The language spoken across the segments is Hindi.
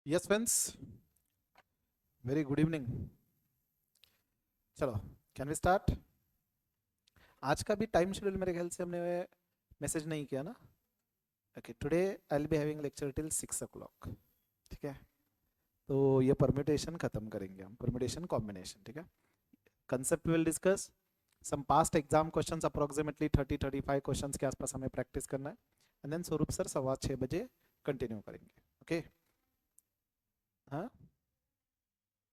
Yes friends, very good evening. चलो, कैन वी स्टार्ट। आज का भी टाइम शेड्यूल मेरे ख्याल से हमने मैसेज नहीं किया ना। Okay, today I will be having lecture till 6 o'clock। ठीक है, तो ये परम्यूटेशन खत्म करेंगे हम, परम्यूटेशन कॉम्बिनेशन। ठीक है, concept we'll discuss some past exam questions, approximately 30-35 questions के आसपास हमें प्रैक्टिस करना है। And then Swarup sir 6:15 continue करेंगे। ओके, हाँ,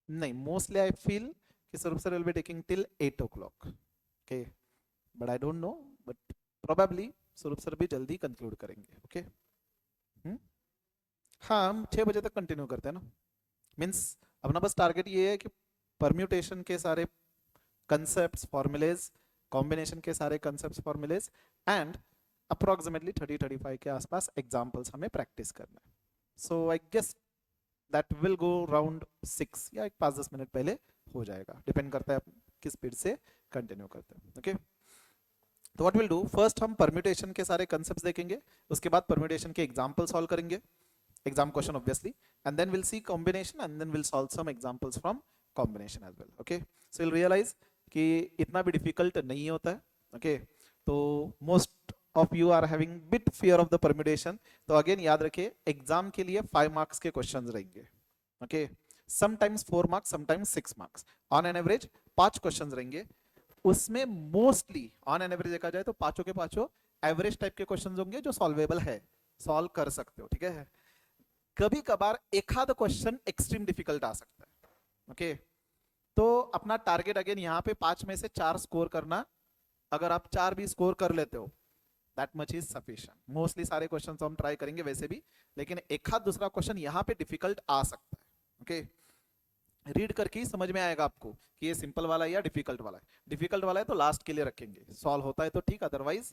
नहीं, मोस्टली आई फील कि Swarup sir will be taking till 8 o'clock। Okay, but I don't know, but probably Swarup sir भी जल्दी कंक्लूड करेंगे। ओके, हाँ, हम 6 बजे तक कंटिन्यू करते हैं ना। मीन्स अपना बस टारगेट ये है कि परम्यूटेशन के सारे कंसेप्ट फॉर्मुलेज, कॉम्बिनेशन के सारे कंसेप्ट फॉर्मुलेज एंड अप्रोक्सीमेटली 30-35 के आसपास एग्जाम्पल्स हमें प्रैक्टिस करना है। So I guess that will go round 6 या 5-10 मिनट पहले हो जाएगा, डिपेंड करता है किस स्पीड से कंटिन्यू करते हैं। ओके, तो व्हाट विल डू, फर्स्ट हम परम्यूटेशन के सारे कंसेप्ट्स देखेंगे, उसके बाद परम्यूटेशन के एग्जांपल सॉल्व करेंगे, exam question obviously, and then we'll see combination and then we'll solve some examples from combination as well. Okay, so we'll realise कि इतना भी डिफिकल्ट नहीं होता है। ओके, तो most of you are having bit fear of the permutation, तो अगेन याद रखिए एग्जाम के लिए 5 मार्क्स के क्वेश्चन रहेंगे। Okay, sometimes 4 marks, sometimes 6 marks, on an average 5 question रहेंगे। उसमें मोस्टली ऑन एन एवरेज देखा जाए तो पांचों के पांचों एवरेज टाइप के क्वेश्चंस होंगे जो सॉल्वेबल है, सॉल्व कर सकते हो। ठीक है, कभी कभार एक आध क्वेश्चन एक्सट्रीम डिफिकल्ट आ सकता है। ओके, तो अपना टारगेट अगेन यहाँ पे 5 में से 4 स्कोर करना। अगर आप 4 भी स्कोर कर लेते हो that much is sufficient. Mostly सारे क्वेश्चन हम ट्राई करेंगे वैसे भी, लेकिन एक आध दूसरा क्वेश्चन यहाँ पे डिफिकल्ट आ सकता है। ओके, रीड करके ही समझ में आएगा आपको कि ये सिंपल वाला है या डिफिकल्ट वाला है। डिफिकल्ट वाला है तो लास्ट के लिए रखेंगे, सॉल्व होता है तो ठीक, otherwise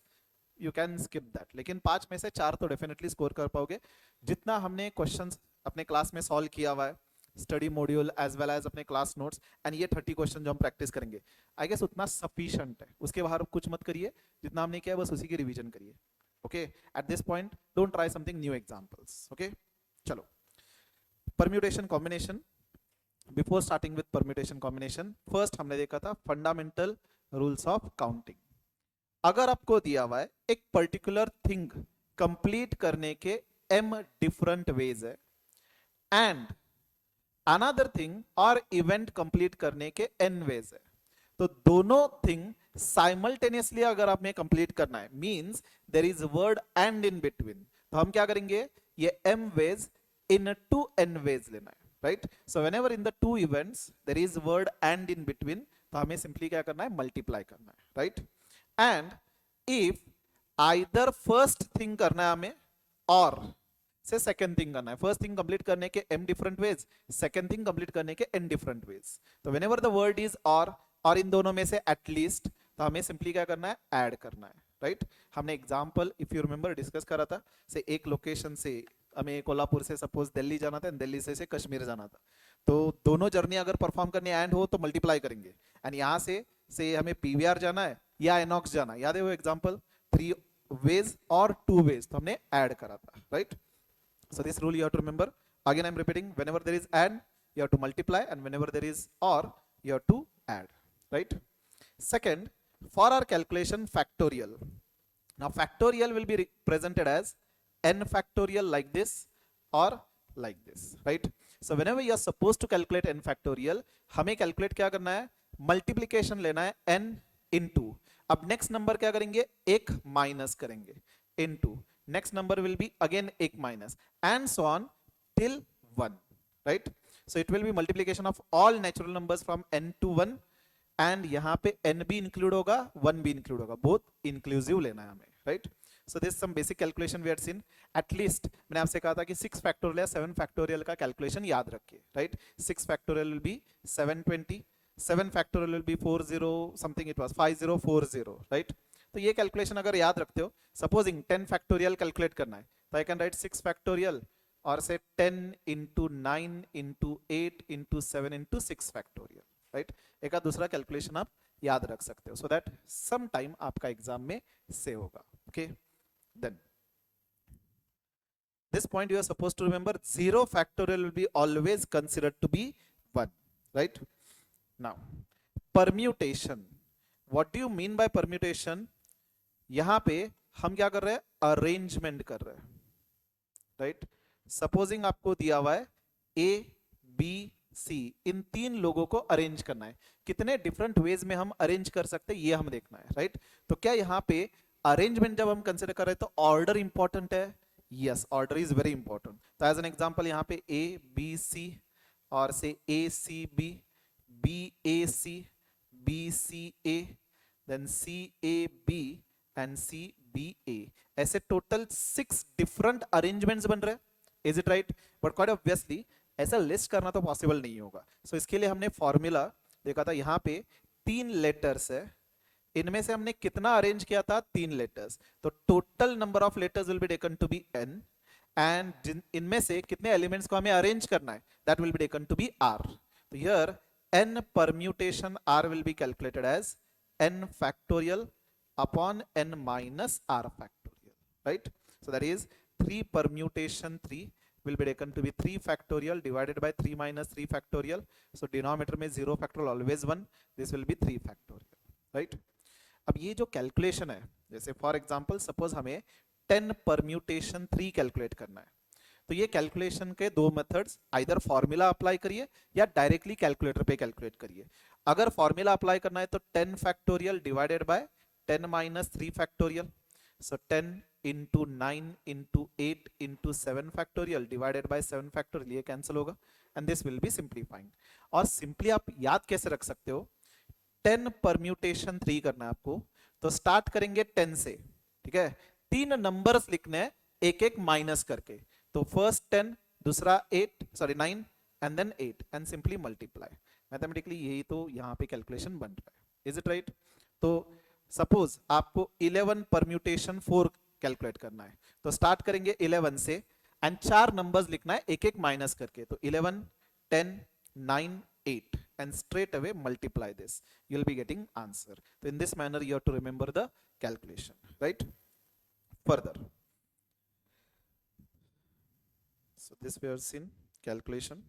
you can skip that. लेकिन 5 में से 4 तो डेफिनेटली स्कोर कर पाओगे। जितना हमने क्वेश्चंस अपने क्लास में सॉल्व किया हुआ है, study module as well as अपने क्लास नोट्स, एंड ये 30 क्वेश्चन जो हम प्रैक्टिस करेंगे, आई गेस उतना सफिशिएंट है। उसके बाहर कुछ मत करिए, जितना हमने किया है बस उसी की रिवीजन करिए। Okay, at this point don't try something new examples. Okay, चलो, permutation combination. Before starting with permutation combination, first हमने देखा था फंडामेंटल रूल्स ऑफ काउंटिंग। अगर आपको दिया हुआ है एक पर्टिकुलर थिंग कंप्लीट करने के m डिफरेंट वेज है एंड अनदर थिंग और इवेंट कंप्लीट करने के n वेज है, तो दोनों थिंग साइमल्टेनियसली अगर आपने कंप्लीट करना है, means there is word and in between, तो हम क्या करेंगे, ये m ways into n ways लेना है। Right, so whenever in the two events there is word and in between, तो हमें सिंपली क्या करना है, मल्टीप्लाई करना है। Right, and if either first thing करना है हमें और से सेकंड थिंग करना है, फर्स्ट थिंग कंप्लीट करने के m different ways, second thing complete करने के n डिफरेंट वेज, तो व्हेनेवर द वर्ड इज और इन दोनों में से एटलीस्ट, तो हमें सिंपली क्या करना है, ऐड करना है। राइट, हमने example if you remember discuss करा था, से एक लोकेशन से हमें कोल्हापुर से सपोज दिल्ली जाना था, दिल्ली से कश्मीर जाना था, तो दोनों जर्नी अगर परफॉर्म करनी एंड हो तो मल्टीप्लाई करेंगे, एंड यहां से हमें पीवीआर जाना है या एनॉक्स जाना है, याद है वो एग्जांपल, 3 वेज और 2 वेज, तो हमने ऐड करा था। Right, so this rule you have to remember. Again I'm repeating, whenever there is and you have to multiply, and whenever there is or you have to add. Right, second, for our calculation factorial, now factorial will be represented as n factorial like this or like this. Right, so whenever you are supposed to calculate n factorial, हमें calculate क्या करना है, multiplication लेना है n into, अब next number क्या करेंगे, एक minus करेंगे into, next number will be again एक minus, and so on till 1. Right, so it will be multiplication of all natural numbers from n to 1, and यहां पे n भी इंक्लूड होगा, 1 भी इंक्लूड होगा, बोथ इंक्लूसिव लेना है हमें। Right, so this some basic calculation we had seen. At least मैंने आपसे कहा था कि 6 फैक्टोरियल या 7 फैक्टोरियल का कैलकुलेशन याद रखिए। Right, 6 factorial will be 720, 7 factorial will be 40 something, it was 5040। Right, तो ये कैलकुलेशन अगर याद रखते हो, सपोजिंग 10 फैक्टोरियल कैलकुलेट करना है, तो आई कैन राइट 6 फैक्टोरियल और से 10 into 9 into 8 into 7 into 6 factorial. Right, एक आध दूसरा कैलकुलेशन आप याद रख सकते हो, सो दैट सम टाइम आपका एग्जाम में सेव होगा। Okay, then this point you are supposed to remember 0 factorial will be always considered to be 1, right? Now permutation, what do you mean by permutation? यहां पे हम क्या कर रहे हैं, अरेंजमेंट कर रहे हैं, राइट? सपोजिंग आपको दिया हुआ है ए बी सी, इन 3 लोगों को अरेंज करना है, कितने डिफरेंट वेज में हम अरेंज कर सकते हैं ये हम देखना है, राइट? तो क्या यहाँ पे अरेंजमेंट जब हम कंसिडर कर रहे हैं तो ऑर्डर इंपॉर्टेंट है? Yes, order is very important. तो एज एन एग्जांपल यहाँ पे ए बी सी और say A C B A C, B C A, then C A B and C B A, ऐसे टोटल 6 डिफरेंट अरेंजमेंट्स बन रहे हैं। Is it right? But quite obviously ऐसा लिस्ट करना तो पॉसिबल नहीं होगा। सो इसके लिए हमने फॉर्मूला देखा था, यहाँ पे 3 लेटर्स है, इनमें से हमने कितना अरेंज किया था? 3 लेटर्स। तो total number of letters will be taken to be n, and इनमें से कितने एलिमेंट्स को हमें अरेंज करना है, that will be taken to be r। तो here n permutation r will be calculated as n factorial upon n minus r factorial, right? So that is 3 permutation 3 will be taken to be 3 factorial divided by 3 minus 3 factorial. So denominator में 0 factorial always 1, this will be 3 factorial, right? अब ये जो कैलकुलेशन है, जैसे फॉर एग्जांपल सपोज हमें 10 परम्यूटेशन 3 कैलकुलेट करना है, तो ये कैलकुलेशन के 2 मेथड्स, आइदर फॉर्मूला अप्लाई करिए या डायरेक्टली कैलकुलेटर पे कैलकुलेट करिए। अगर फॉर्मूला अप्लाई करना है तो 10 factorial divided bye 10 minus 3 factorial, so 10 into 9 into 8 into 7 factorial divided by 7 factorial, ये कैंसिल होगा and this will be simplifying। और सिंपली आप याद कैसे रख सकते हो, 10 परम्यूटेशन 3 करना है आपको, तो स्टार्ट करेंगे 10 से, ठीक है? 3 नंबर्स लिखने हैं एक एक माइनस करके, तो फर्स्ट 10, दूसरा 9 and then 8 and simply multiply. Mathematically यही तो यहाँ पे कैलकुलेशन बन रहा है। Is it right? तो सपोज आपको 11 परम्यूटेशन 4 कैलकुलेट करना है, तो स्टार्ट करेंगे 11 से एंड 4 नंबर्स लिखना है एक एक माइनस करके, तो 11 10 9 8 and straight away multiply this, you'll be getting answer. So in this manner you have to remember the calculation, right? Further, so this we have seen calculation,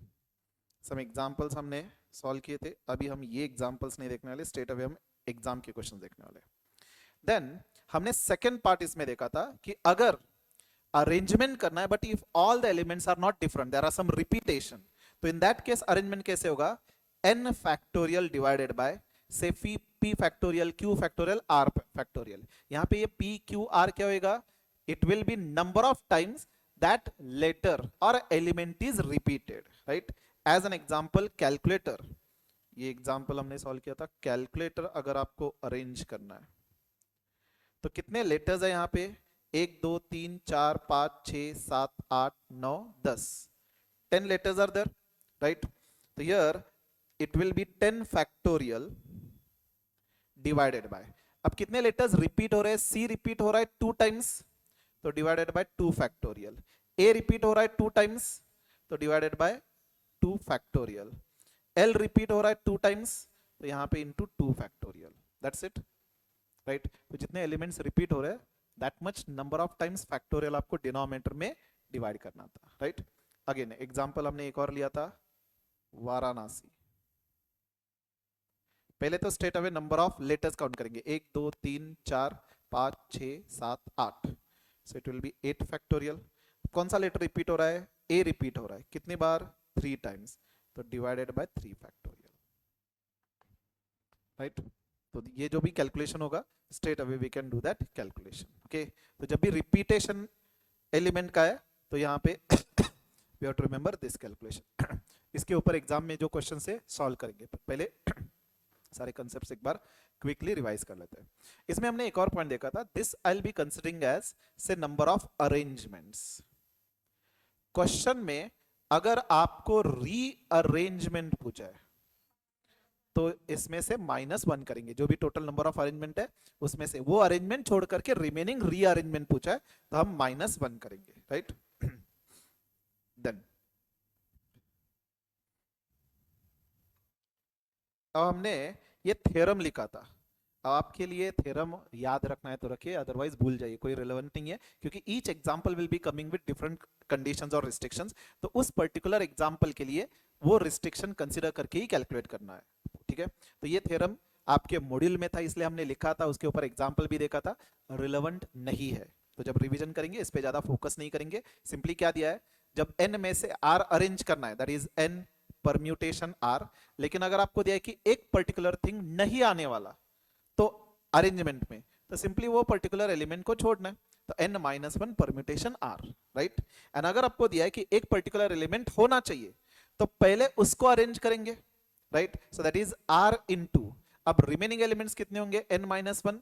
some examples हमने solve किए थे, अभी हम ये examples नहीं देखने वाले, straight away हम exam के questions देखने वाले। Then हमने second part इसमें देखा था कि अगर arrangement करना है but if all the elements are not different, there are some repetition, तो in that case arrangement कैसे होगा? n factorial divided by say p factorial q factorial r factorial। यहाँ पे ये p q r क्या होएगा? It will be number of times that letter or element is repeated, right? As an example calculator, ये example हमने solve किया था, calculator अगर आपको arrange करना है तो कितने letters है यहाँ पे? 1 2 3 4 5 6 7 8 9 10, 10 letters are there, right? So here it will be 10 factorial divided by, अब कितने लेटर्स रिपीट हो रहे हैं? C रिपीट हो रहा है 2 टाइम्स, तो divided by 2 factorial. A repeat हो रहा है 2 टाइम्स, तो divided by 2 factorial. L repeat हो रहा है 2 टाइम्स, तो यहाँ पे into 2 factorial. That's it, right? तो जितने एलिमेंट्स रिपीट हो रहे हैं that much number of times factorial आपको डिनोमिनेटर में डिवाइड करना था, राइट? अगेन एग्जांपल हमने एक और लिया था, वाराणसी। पहले तो straight away number of letters count करेंगे, 1 2 3 4 5 6 7 8, सो इट विल बी 8 फैक्टोरियल। कौन सा लेटर रिपीट हो रहा है? ए रिपीट हो रहा है, कितनी बार? 3 टाइम्स, तो डिवाइडेड बाय 3 फैक्टोरियल, राइट? तो ये जो भी कैलकुलेशन होगा straight away we can do that calculation, okay? तो जब भी रिपीटेशन एलिमेंट का है तो यहाँ पे we have to remember this calculation. इसके ऊपर एग्जाम में जो क्वेश्चन से सॉल्व करेंगे, पहले सारे कंसेप्ट्स एक बार क्विकली रिवाइज कर लेते हैं। इसमें हमने एक और पॉइंट देखा था, this I will be considering as से नंबर ऑफ अरेंजमेंट्स। क्वेश्चन में अगर आपको रीअरेंजमेंट पूछा है तो इसमें से -1 करेंगे, जो भी टोटल नंबर ऑफ अरेंजमेंट है उसमें से वो अरेंजमेंट छोड़ करके रिमेनिंग रीअरेंजमेंट पूछा है तो हम -1 करेंगे, राइट? देन अब हमने ये थ्योरम लिखा था, अब आपके लिए थ्योरम याद रखना है तो रखिए, अदरवाइज भूल जाइए, कोई रिलेवेंट नहीं है, क्योंकि each example will be coming with different conditions और रिस्ट्रिक्शंस, तो उस पर्टिकुलर एग्जांपल के लिए वो रिस्ट्रिक्शन कंसीडर करके ही कैलकुलेट करना है, ठीक है। तो ये थ्योरम आपके मॉड्यूल में था इसलिए हमने लिखा था, उसके ऊपर एग्जाम्पल भी देखा था, रिलेवेंट नहीं है, तो जब रिवीजन करेंगे इस पे ज्यादा फोकस नहीं करेंगे। सिंपली क्या दिया है, जब n में से r अरेंज करना है, that is n permutation r, लेकिन अगर आपको दिया है कि एक पर्टिकुलर थिंग नहीं आने वाला तो अरेंजमेंट में, तो सिंपली वो पर्टिकुलर एलिमेंट को छोड़ना है, तो n minus one permutation r, right. And अगर आपको दिया है कि एक पर्टिकुलर एलिमेंट होना चाहिए तो पहले उसको अरेंज करेंगे, right, so that is r into, अब रिमेनिंग एलिमेंट्स कितने होंगे, n minus one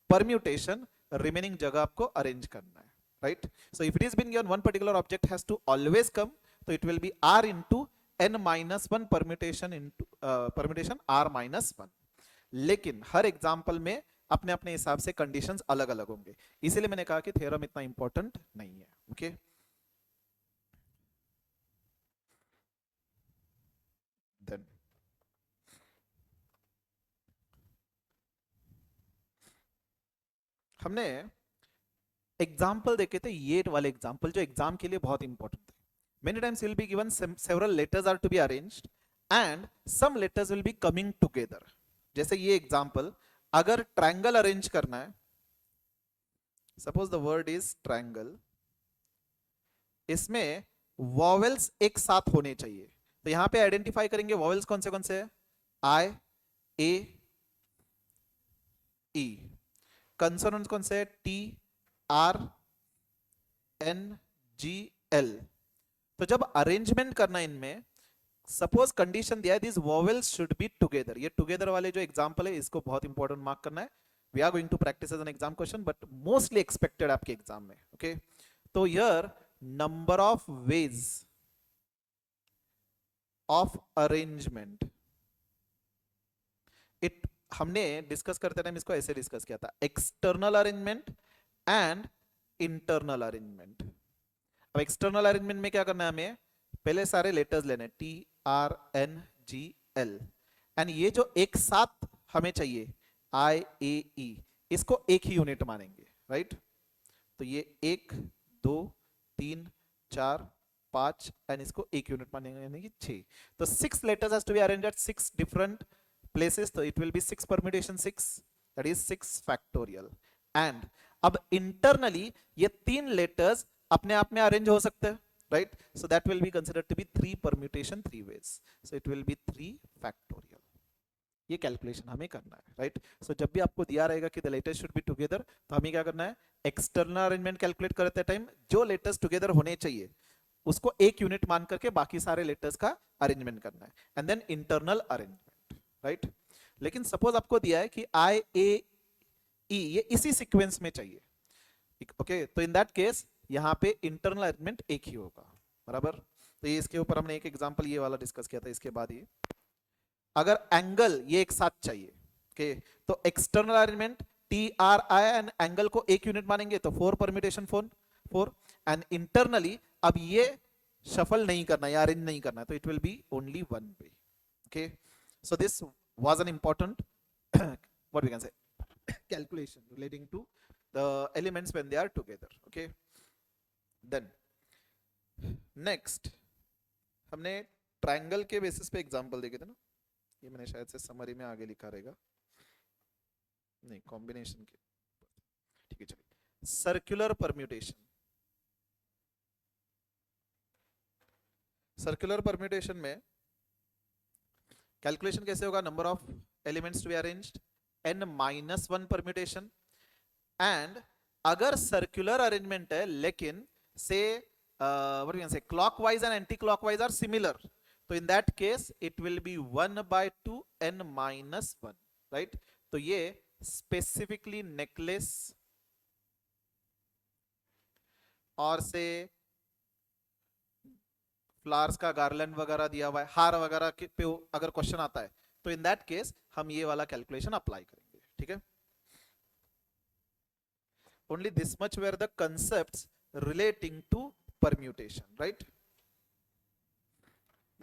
permutation, remaining जगह आपको अरेंज करना है, right. So if it is been given one particular object has to always come, तो it will be r into n minus one permutation into permutation r minus one, लेकिन हर एग्जाम्पल में अपने अपने हिसाब से कंडीशंस अलग अलग होंगे, इसीलिए मैंने कहा कि थ्योरम इतना इंपॉर्टेंट नहीं है, ओके। देन हमने एग्जाम्पल देखे थे, ये वाले एग्जाम्पल जो एग्जाम के लिए बहुत इंपॉर्टेंट थे। Many times we'll be given several letters are to be arranged and some letters will be coming together, जैसे ये एग्जाम्पल, अगर ट्रायंगल अरेंज करना है, suppose the word is triangle, इसमें वॉवेल्स एक साथ होने चाहिए, तो यहां पे आइडेंटिफाई करेंगे वॉवेल्स कौन से हैं, आई ए ई, कंसोनेंट्स कौन से हैं, T R N G L. तो जब अरेंजमेंट करना है इनमें, सपोज कंडीशन दिया है this vowels should be together, ये टुगेदर वाले जो एग्जांपल है इसको बहुत इंपॉर्टेंट मार्क करना है, we are going to practise as an exam question but mostly expected आपके एग्जाम में, ओके। तो here number of ways of arrangement, it, हमने डिस्कस करते टाइम इसको ऐसे डिस्कस किया था, external arrangement and internal arrangement. अब एक्सटर्नल अरेंजमेंट में क्या करना है, हमें पहले सारे लेटर्स लेने, T R N G L, and ये जो एक साथ हमें चाहिए आई ए ई, इसको एक ही यूनिट मानेंगे, राइट। तो ये एक दो तीन चार पांच, एंड इसको एक यूनिट मानेंगे यानी कि 6, तो 6 letters has to be arranged at 6 different places, तो it will be 6 permutation 6, that is 6 factorial, and अब internally ये 3 letters अपने आप में अरेंज हो सकते हैं, right, so that will be considered to be 3 permutation 3 ways, so it will be 3 factorial। ये कैलकुलेशन हमें करना है, राइट। सो जब भी आपको दिया रहेगा कि the letters should be together, तो हमें क्या करना है, एक्सटर्नल अरेंजमेंट कैलकुलेट करते टाइम जो लेटर्स टुगेदर होने चाहिए उसको एक यूनिट मान करके बाकी सारे लेटर्स का अरेंजमेंट करना है, and then internal arrangement, right. लेकिन सपोज आपको दिया है कि आई ए ई ये इसी सीक्वेंस में चाहिए, ओके, तो इन दैट केस यहां पे इंटरनल अरेंजमेंट एक ही होगा, बराबर। तो ये इसके ऊपर हमने एक एग्जांपल ये वाला डिस्कस किया था, इसके बाद ये अगर एंगल ये एक साथ चाहिए, ओके, तो external arrangement T R I and angle को एक यूनिट मानेंगे, तो 4 परम्यूटेशन 4, एंड इंटरनली अब ये शफल नहीं करना या अरेंज नहीं करना, तो it will B only one way, okay. So this was an important what we can say calculation relating to the elements when they are together, okay। then next हमने ट्रायंगल के बेसिस पे एग्जांपल देखे थे ना, ये मैंने शायद से समरी में आगे लिखा रहेगा, नहीं कॉम्बिनेशन के, ठीक है चलिए, सर्कुलर परम्यूटेशन, सर्कुलर परम्यूटेशन में कैलकुलेशन कैसे होगा, number of elements to be arranged n minus one permutation, and अगर सर्कुलर अरेंजमेंट है लेकिन say what we can say clockwise and anti clockwise are similar, तो in that case it will be 1/2 n minus one, right. तो ये स्पेसिफिकली नेकलेस और से फ्लावर्स का गार्लैंड वगैरह दिया हुआ है, हार वगैरह के पे अगर क्वेश्चन आता है तो इन दैट केस हम ये वाला कैलकुलेशन अप्लाई करेंगे, ठीक है। only this much were the concepts relating to permutation, right।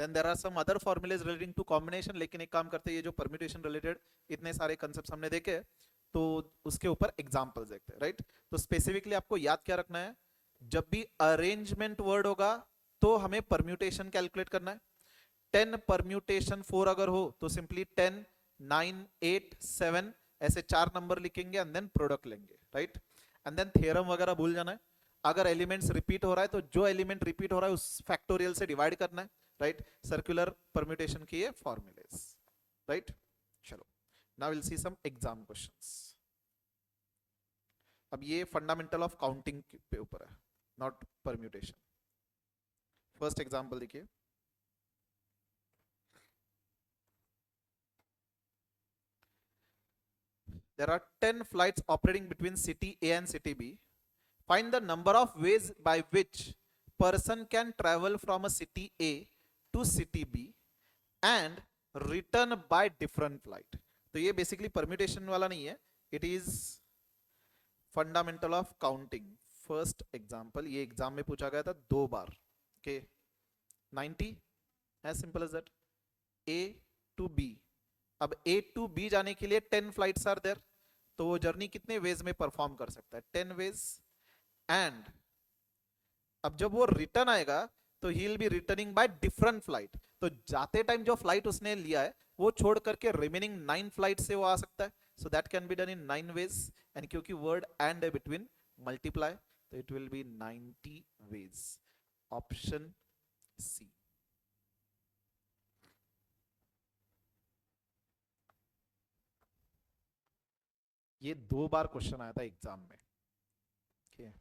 Then there are some other formulae relating to combination, लेकिन एक काम करते हैं, ये जो परम्यूटेशन रिलेटेड इतने सारे कंसेप्ट हमने देखे तो उसके ऊपर एग्जांपल्स देखते हैं, राइट। तो स्पेसिफिकली आपको याद क्या रखना है, जब भी अरेंजमेंट वर्ड होगा तो हमें परम्यूटेशन कैलकुलेट करना है। 10 परम्यूटेशन 4 अगर हो तो सिंपली 10 9 8 7 ऐसे 4 नंबर लिखेंगे एंड देन प्रोडक्ट लेंगे, राइट। एंड देन थ्योरम वगैरह भूल जाना है। अगर एलिमेंट्स रिपीट हो रहा है तो जो एलिमेंट रिपीट हो रहा है उस फैक्टोरियल से डिवाइड करना है, राइट। सर्कुलर परम्यूटेशन की ये फॉर्मूलेज, राइट। चलो now we'll see some exam questions. अब ये फंडामेंटल ऑफ काउंटिंग पे ऊपर है, नॉट परम्यूटेशन। फर्स्ट एग्जांपल देखिए, there are 10 flights operating between city A and city B. Find the number of ways by which person can travel from a city A to city B and return by different flight. तो ये बेसिकली परम्यूटेशन वाला नहीं है, it is fundamental of counting. First example, ये एग्जाम में पूछा गया था 2 बार, okay. 90 as simple as that, A to B. अब ए टू बी जाने के लिए 10 फ्लाइट्स आर देयर, तो वो जर्नी कितने वेज में परफॉर्म कर सकता है, 10 वेज। एंड अब जब वो रिटर्न आएगा तो he will be returning by different flight. तो जाते टाइम जो फ्लाइट उसने लिया है वो छोड़ करके रिमेनिंग 9 फ्लाइट से वो आ सकता है। So that can be done in 9 ways, and क्योंकि वर्ड एंड है बिटवीन, मल्टीप्लाई, तो it will be 90 ways. Option C. ये 2 बार क्वेश्चन आया था एग्जाम में, ठीक है।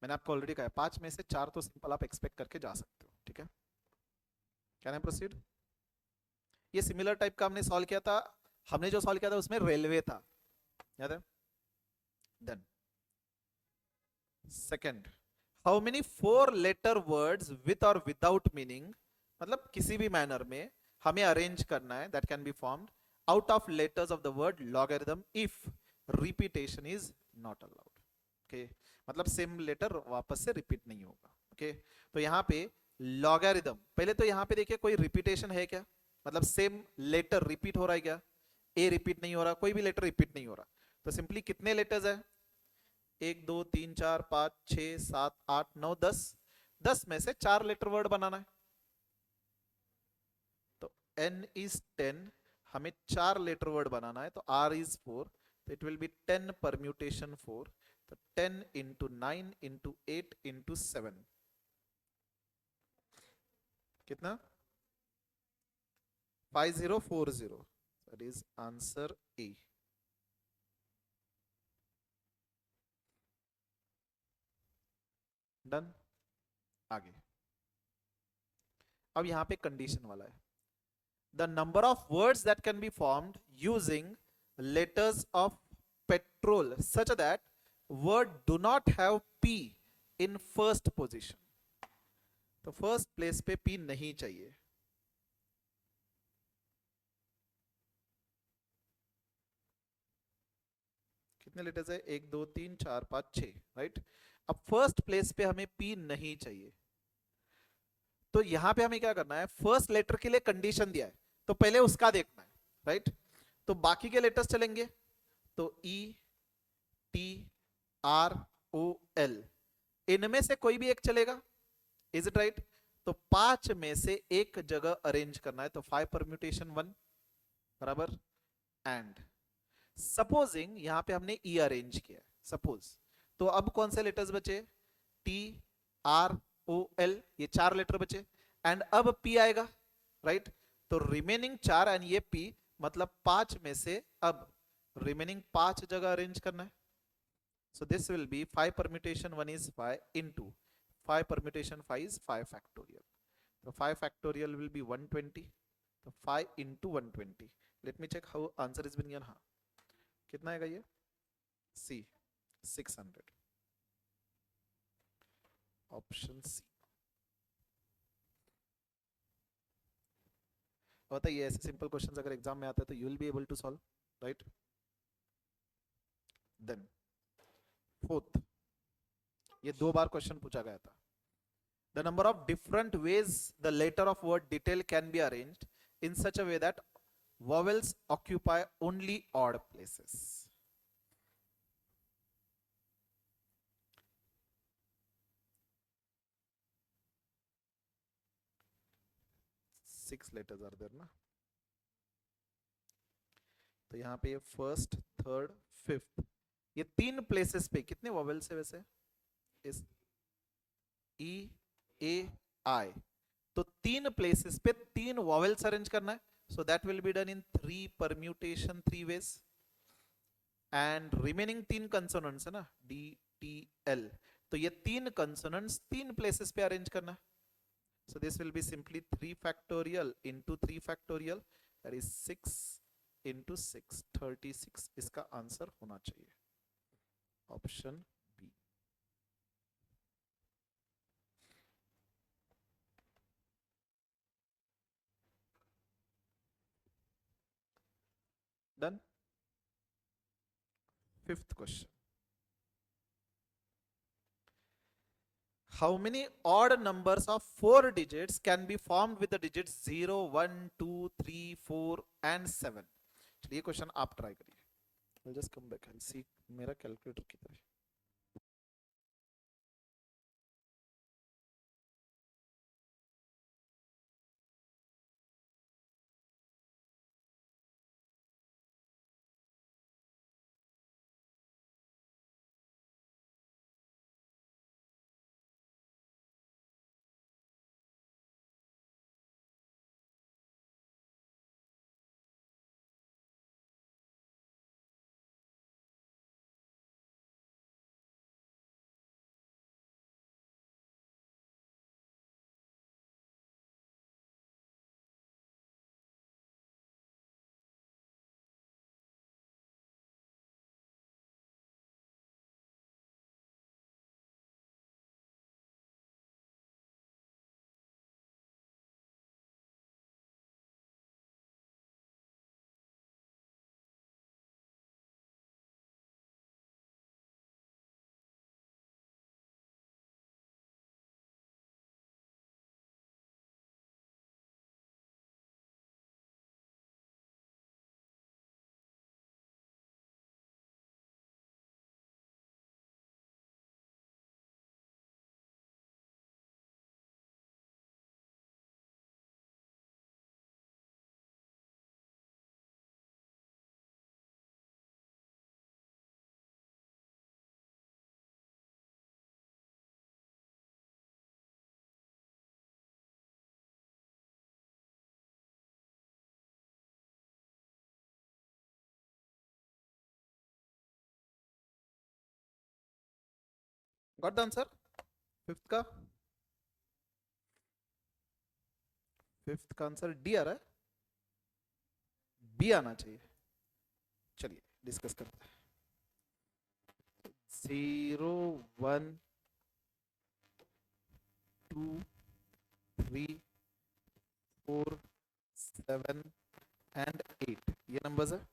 मैंने आपको ऑलरेडी कहा 5 में से 4 तो सिंपल आप एक्सपेक्ट करके जा सकते हो, ठीक है। Can I proceed? ये सिमिलर टाइप का हमने सॉल्व किया था, हमने जो सॉल्व किया था उसमें रेलवे था, याद है। Then second, how many 4 letter words with और विदाउट मीनिंग, मतलब किसी भी मैनर में हमें अरेंज करना है, that can be formed out of letters of the word logarithm if repetition is not allowed, okay. मतलब सेम लेटर वापस से रिपीट नहीं होगा, ओके। तो यहाँ पे लॉगरिथम, पहले तो यहाँ पे देखिए कोई रिपीटेशन है क्या, मतलब सेम लेटर रिपीट हो रहा है क्या, ए रिपीट नहीं हो रहा, कोई भी लेटर रिपीट नहीं हो रहा। तो सिंपली कितने लेटर्स है, 1 2 3 4 5 6 7 8 9 10, 10 में से 4 लेटर वर्ड बनाना है। तो n इज 10, हमें 4 लेटर वर्ड बनाना है, तो r इज 4, तो इट विल बी 10 परम्यूटेशन 4। तो 10 इंटू 9 इंटू 8 इंटू 7 कितना, 5040, that is answer A. Done. आगे अब यहां पे कंडीशन वाला है, the number of words that can be formed using letters of petrol such that word do not have p in first position। तो फर्स्ट प्लेस पे p नहीं चाहिए। कितने लेटर्स है, 1 2 3 4 5 6, राइट। अब फर्स्ट प्लेस पे हमें p नहीं चाहिए, तो यहां पे हमें क्या करना है, फर्स्ट लेटर के लिए कंडीशन दिया है तो पहले उसका देखना है, राइट। तो बाकी के लेटर्स चलेंगे, तो E T R O L, इनमें से कोई भी एक चलेगा, इज इट राइट। तो 5 में से एक जगह अरेंज करना है, तो 5 परम्यूटेशन 1 बराबर। एंड सपोजिंग यहां पे हमने ई अरेंज किया, सपोज, तो अब कौन से लेटर्स बचे, टी आर ओ एल, ये 4 लेटर बचे, एंड अब पी आएगा, राइट। तो रिमेनिंग 4 एंड ये पी, मतलब 5 में से अब रिमेनिंग 5 जगह अरेंज करना है। So this will be 5 permutation 1 is 5 into 5 permutation 5 is 5 factorial. So 5 factorial will be 120. So 5 into 120. Let me check how answer is been given. हाँ, कितना आएगा ये? C 600. Option C. बताइए ऐसे सिंपल क्वेश्चंस अगर एग्जाम में आता है तो you will be able to solve, right. Then fourth, ये 2 बार क्वेश्चन पूछा गया था, The number of different ways the letter of word detail can be arranged in such a way that vowels occupy only odd places. Six letters are there ना, तो यहाँ पे ये फर्स्ट, थर्ड, फिफ्थ, ये तीन प्लेसेस पे कितने वॉवेल्स है वैसे? इस ई, ए, आई, तो तीन प्लेसेस पे तीन वॉवेल्स अरेंज करना है. So that will be done in 3 permutation 3 ways. And remaining तीन कंसोनेंट्स है ना, डी, टी, एल, तो ये तीन कंसोनेंट्स तीन प्लेसेस पे अरेंज करना है. So this will be simply 3 factorial into 3 factorial, that is 6 into 6, 36 इसका आंसर होना चाहिए, option B. Done. Fifth question. How many odd numbers of 4 digits can be formed with the digits 0, 1, 2, 3, 4 and 7? चलिए क्वेश्चन आप ट्राई करिए. I'll just come back. I'll see मेरा कैलकुलेटर किधर है. Got the answer. फिफ्थ का, फिफ्थ का आंसर डी आ रहा है, बी आना चाहिए. चलिए डिस्कस करते हैं. 0, 1, 2, 3, 4, 7 एंड 8 ये नंबर्स है.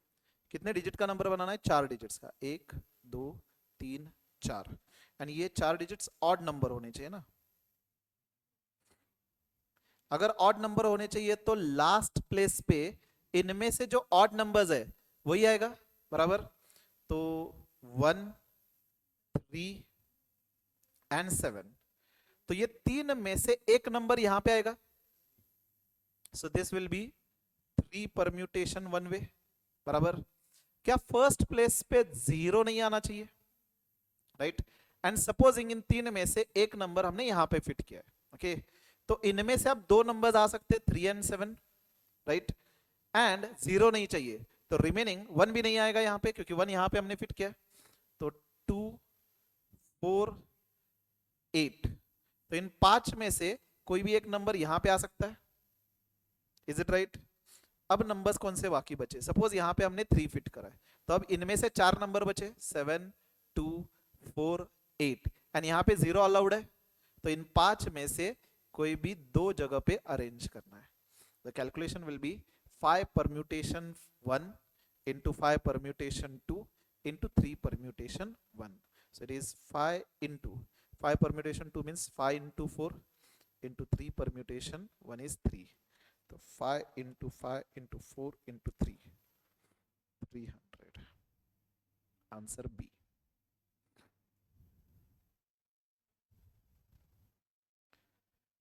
कितने डिजिट का नंबर बनाना है? 4 डिजिट्स का. 1, 2, 3, 4. एंड ये 4 डिजिट्स ऑड नंबर होने चाहिए ना. अगर ऑड नंबर होने चाहिए तो लास्ट प्लेस पे इनमें से जो ऑड नंबर्स है वही आएगा, बराबर. तो 1, 3 एंड 7, तो ये तीन में से एक नंबर यहां पे आएगा. सो दिस विल बी 3 परम्यूटेशन 1 वे, बराबर. क्या फर्स्ट प्लेस पे 0 नहीं आना चाहिए? राइट. एंड सपोजिंग इन तीन में से एक नंबर हमने यहां पे फिट किया है. ओके तो इनमें से अब दो नंबर्स आ सकते हैं, 3 एंड 7, राइट. एंड 0 नहीं चाहिए, तो रिमेनिंग 1 भी नहीं आएगा यहां पे, क्योंकि 1 यहां पे हमने फिट किया. तो 2, 4, 8, तो इन 5 में से कोई भी एक नंबर यहां पे आ सकता है. Is it right? अब नंबर्स कौन से बाकी बचे? सपोज यहां पे हमने 3 फिट करा है, तो अब इनमें से 4 नंबर बचे, 7, 2, 4, 8, एंड यहां पे 0 अलाउड है. तो इन 5 में से कोई भी दो जगह पे अरेंज करना है. The calculation will be 5 permutation 1 into 5 permutation 2 into 3 permutation 1. So it is 5 into 5 permutation 2 means 5 into 4, into 3 permutation 1 is 3. तो 5 into 5 into 4 into 3 300. Answer B.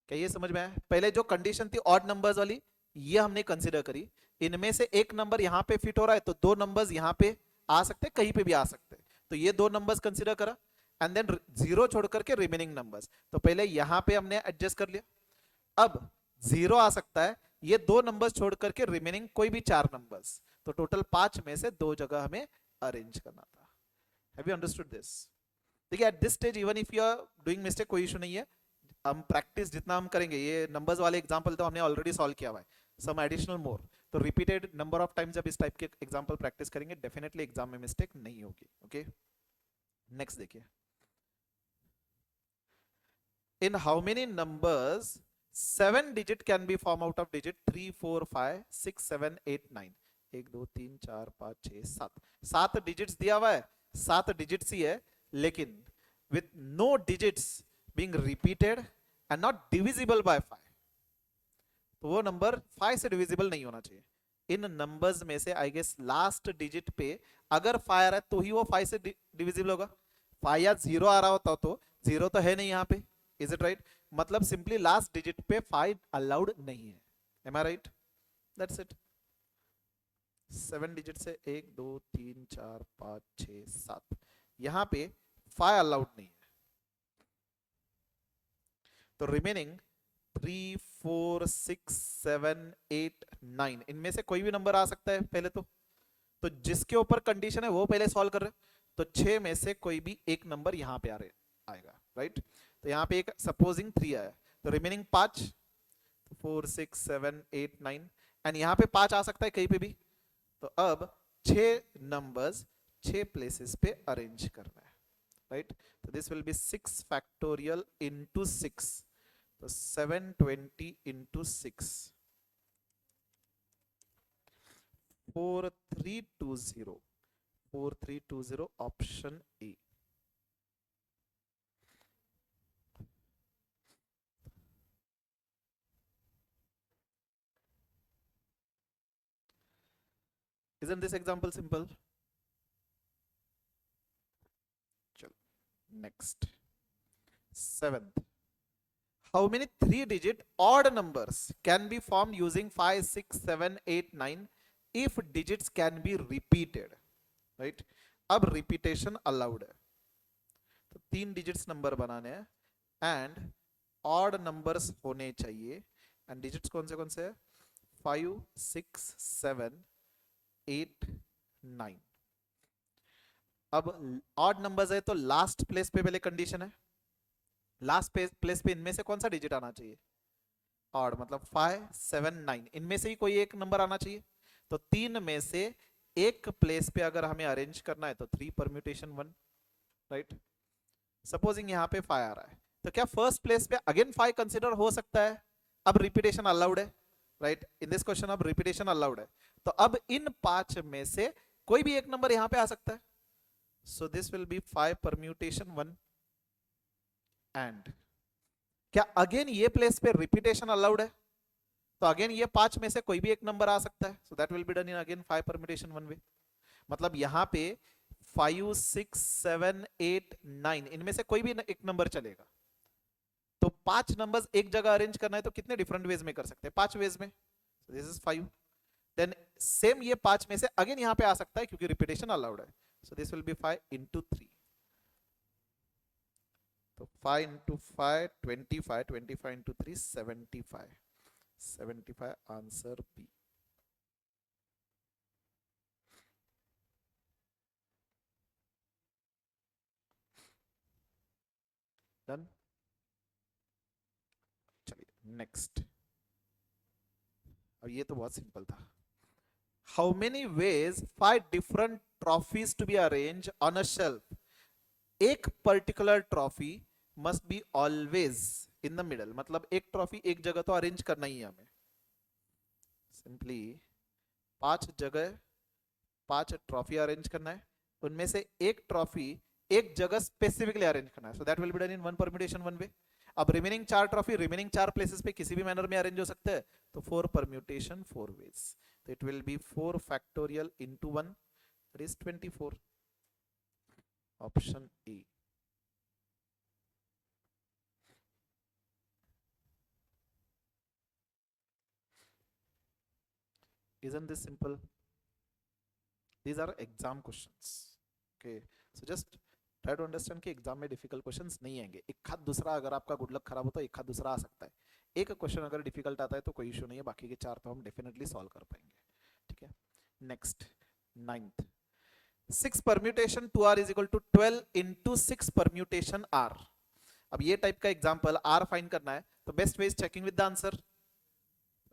क्या ये समझ में आया? पहले जो कंडीशन थी ऑड नंबर्स वाली ये हमने कंसीडर करी. इनमें से एक नंबर यहां पे फिट हो रहा है तो दो नंबर्स यहां पे आ सकते हैं, कहीं पे भी आ सकते हैं. तो ये दो नंबर्स कंसीडर करा एंड देन जीरो छोड़ करके रिमेनिंग नंबर्स. तो पहले यहां पे हमने एडजस्ट कर लिया. अब जीरो आ सकता है, ये दो नंबर्स छोड़ करके रिमेनिंग कोई भी चार नंबर्स. तो टोटल 5 में से दो जगह हमें अरेंज करना था. Have you understood this? देखिए at this stage even if you are doing mistake कोई इशू नहीं है. हम प्रैक्टिस जितना हम करेंगे, ये नंबर्स वाले एग्जांपल तो हमने ऑलरेडी सॉल्व किया हुआ है. सम एडिशनल मोर. तो रिपीटेड नंबर ऑफ टाइम्स जब इस टाइप के एग्जांपल प्रैक्टिस करेंगे डेफिनेटली एग्जाम में मिस्टेक नहीं होगी. ओके नेक्स्ट देखिए. इन how many numbers 7 digit can be form out of digit 3 4 5 6 7 8 9. 1 2 3 4 5 6 7. 7 digits दिया हुआ है, 7 डिजिट्स ही है, लेकिन with no digits being repeated and not divisible by 5. तो वो नंबर 5 से डिविजिबल नहीं होना चाहिए. इन नंबर्स में से आई गेस लास्ट डिजिट पे अगर 5 आ रहा है तो ही वो 5 से डिविजिबल होगा. 5 या 0 आ रहा होता तो 0 तो है नहीं यहाँ पे. Is it right? मतलब सिंपली लास्ट डिजिट पे 5 अलाउड नहीं है. Am I right? That's it. 7 digit से 1 2 3 4 5 6 7 यहाँ पे 5 अलाउड नहीं है. तो रिमेनिंग 3 4 6 7 8 9 इनमें से कोई भी नंबर आ सकता है पहले तो जिसके ऊपर कंडीशन है वो पहले सॉल्व कर रहे. तो 6 में से कोई भी एक नंबर यहां पे आएगा. राइट? तो यहां पे एक सपोजिंग 3 आया तो रिमेनिंग 5 4 6 7 8 9 एंड यहां पे 5 आ सकता है कहीं पे भी. तो अब 6 नंबर्स 6 प्लेसेस पे अरेंज करना है. राइट? तो this will B 6 factorial into 6. तो 720 into 6 4320 4320 option A. Isn't this example simple? चलो next. 7th. How many 3-digit odd numbers can be formed using 5 6 7 8 9 if digits can be repeated? Right? अब रिपीटेशन अलाउड है तो 3 डिजिट्स नंबर बनाने हैं एंड ऑड नंबर्स होने चाहिए. एंड डिजिट्स कौन से है? 5 6 7 8 9. अब ऑड नंबर्स है तो लास्ट प्लेस पे पहले कंडीशन है. लास्ट प्लेस पे इनमें से कौन सा डिजिट आना चाहिए? ऑड. मतलब 5 7 9 इनमें से ही कोई एक नंबर आना चाहिए. तो 3 में से एक प्लेस पे अगर हमें अरेंज करना है तो 3 परम्यूटेशन 1. राइट? सपोजिंग यहाँ पे 5 आ रहा है तो क्या फर्स्ट प्लेस पे अगेन 5 कंसिडर हो सकता है? अब रिपीटेशन अलाउड है. राइट? इन दिस क्वेश्चन अब रिपीटेशन अलाउड है. तो अब इन 5 में से कोई भी एक नंबर यहाँ पे आ सकता है. सो this will be 5 permutation 1. And क्या अगेन ये प्लेस पे रिपीटेशन अलाउड है? तो अगेन ये 5 में से कोई भी एक नंबर आ सकता है. So that will be done in again 5 permutation 1 वे. मतलब यहां पे 5 6 7 8 9 इनमें से कोई भी एक नंबर चलेगा. तो 5 नंबर्स एक जगह अरेंज करना है तो कितने डिफरेंट वेज में कर सकते हैं? 5 वेज में. This is 5. देन सेम ये 5 में से अगेन यहां पे आ सकता है क्योंकि रिपीटेशन अलाउड है. सो दिस विल बी 5 into 3. तो 5 into 5 25 25 into 3 75 75 answer B. Done. चलिए नेक्स्ट. अब ये तो बहुत सिंपल था. How many ways 5 different trophies to be arrange on a shelf? एक particular trophy must be always in the middle. मतलब एक ट्रॉफी एक जगह तो अरेंज करना ही है हमें. सिंपली 5 जगह 5 ट्रॉफी अरेंज करना है. उनमें से एक ट्रॉफी एक जगह स्पेसिफिकली अरेंज करना है. So that will be done in 1 permutation 1 वे. अब रिमेनिंग 4 ट्रॉफी रिमेनिंग 4 प्लेसेस पे किसी भी मैनर में अरेंज हो सकते हैं, तो 4 परम्यूटेशन 4 वेज, तो it will be 4 factorial into 1, that is 24, option A. Isn't this simple? These are exam questions. Okay, so just try to understand कि एग्जाम में डिफिकल्ट क्वेश्चंस नहीं आएंगे. एक हाथ दूसरा अगर आपका गुड लक खराब होता है, एक हाथ दूसरा आ सकता है. एक क्वेश्चन अगर डिफिकल्ट आता है तो कोई इशू नहीं है, बाकी के 4 तो हम डेफिनेटली सॉल्व कर पाएंगे. ठीक है. Next 9th, 6 permutation 2r is equal to 12 into 6 permutation r. अब ये टाइप का एग्जाम्पल r फाइंड करना है, तो best way is checking with the answer.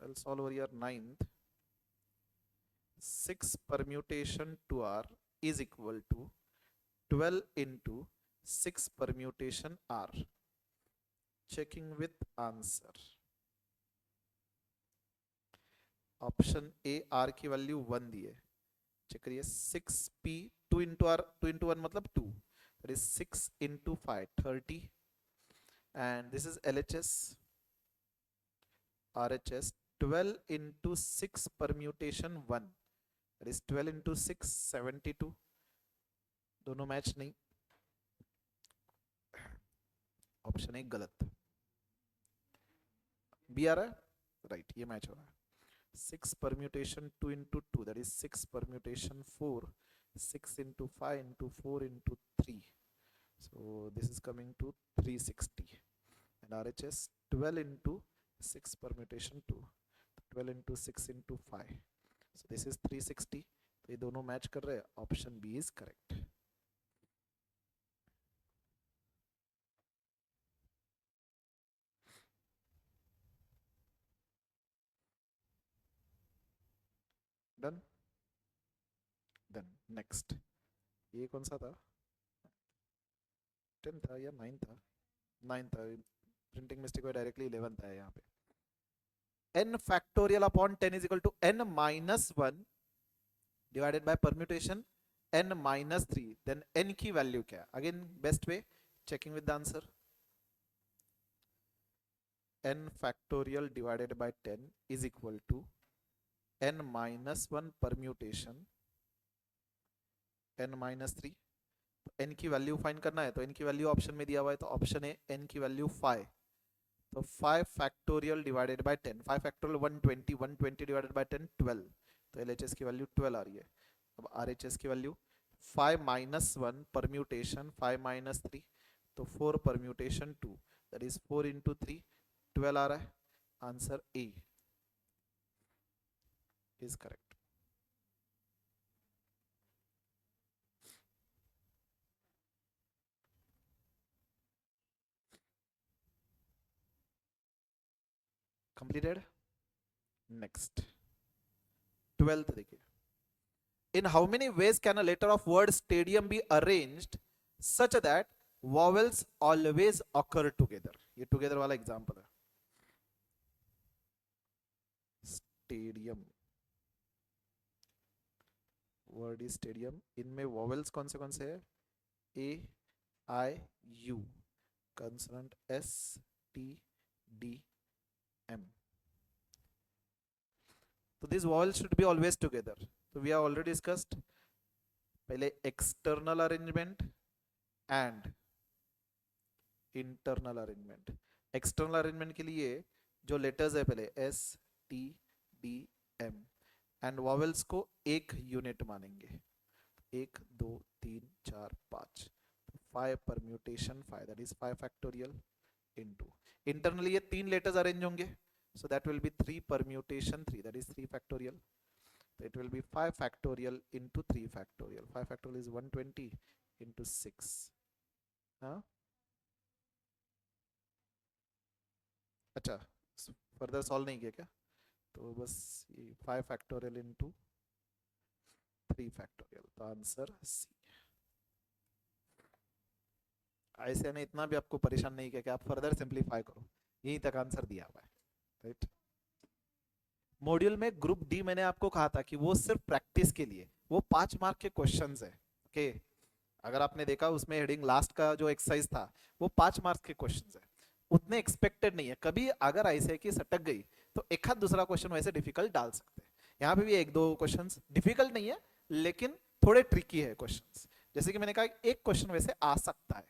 I'll solve over here. 9th, 6 permutation 2r is equal to 12 into 6 permutation r. Checking with answer. Option A r की वैल्यू 1 दी है, चेक करिए. 6p 2 into r, 2 into 1 मतलब 2, that is 6 into 5 30, and this is LHS RHS. 12 into 6 permutation 1, that is 12 into 6 72, दोनों मैच नहीं, ऑप्शन ए गलत. बी आ रहा है, राइट, ये मैच हो रहा है. 6 permutation 2 into 2, that is 6 permutation 4, 6 into 5 into 4 into 3, so this is coming to 360, and RHS 12 into 6 permutation 2, 12 into 6 into 5, so this is 360, तो ये दोनों मैच कर रहे हैं, option B is correct. Done. Then next, ये कौन सा था, 10 था या 9 था, 9 था, प्रिंटिंग मिस्टेक हुआ, डायरेक्टली 11 था यहाँ पे. n factorial upon 10 is equal to n minus 1 divided by permutation n minus 3, then n की वैल्यू क्या. Again best way checking with the answer. n factorial divided by 10 is equal to n minus 1 permutation n minus 3. n की वैल्यू फाइंड करना है, तो n की वैल्यू ऑप्शन में दिया हुआ है, तो ऑप्शन है n की वैल्यू 5, तो 5 factorial divided bye 10, 5 factorial 120, 120 divided by 10 12, तो LHS की वैल्यू 12 आ रही है. अब RHS की वैल्यू 5 माइनस 1 परम्यूटेशन 5 माइनस 3, तो 4 परम्यूटेशन 2, दैट इज 4 इंटू 3 12 आ रहा है. Answer A is correct. Completed. Next 12th देखिए. In how many ways can a letter of word stadium be arranged such that vowels always occur together? ये together वाला एग्जाम्पल है. स्टेडियम, वर्ड इज स्टेडियम, इनमें वॉवेल्स कौन से है, A I U, consonant S T D M, तो this vowels should be always together. तो वी हैव ऑलरेडी डिस्कस्ड पहले external arrangement and internal arrangement. External arrangement के लिए जो लेटर्स है पहले S T D M, and vowels को एक यूनिट मानेंगे, 1 2 3 4 5, 5 permutation 5, that is 5 factorial into. Internally ये 3 लेटर्स अरेंज होंगे, so that will be 3 permutation 3, that is 3 factorial, so it will be 5 factorial into 3 factorial. 5 factorial is 120 into 6. हाँ, अच्छा फर्दर सॉल्व नहीं किया क्या, तो बस ये 5 factorial into 3 factorial, तो आंसर सी. ऐसे ने इतना भी आपको परेशान नहीं किया कि आप फर्दर सिंप्लीफाई करो, यहीं तक आंसर दिया हुआ है, राइट. मॉड्यूल में ग्रुप डी मैंने आपको कहा था कि वो सिर्फ प्रैक्टिस के लिए, वो 5 मार्क के क्वेश्चंस है. ओके, अगर आपने देखा उसमें हेडिंग लास्ट का जो एक्सरसाइज था वो 5 मार्क्स के क्वेश्चंस है. उतने एक्सपेक्टेड नहीं है। कभी अगर ऐसे कि सटक गई तो एक आध दूसरा क्वेश्चन वैसे डिफिकल्ट डाल सकते हैं। यहाँ पे भी एक दो क्वेश्चंस डिफिकल्ट नहीं है लेकिन थोड़े ट्रिकी है क्वेश्चंस। जैसे कि मैंने कहा एक क्वेश्चन वैसे आ सकता है,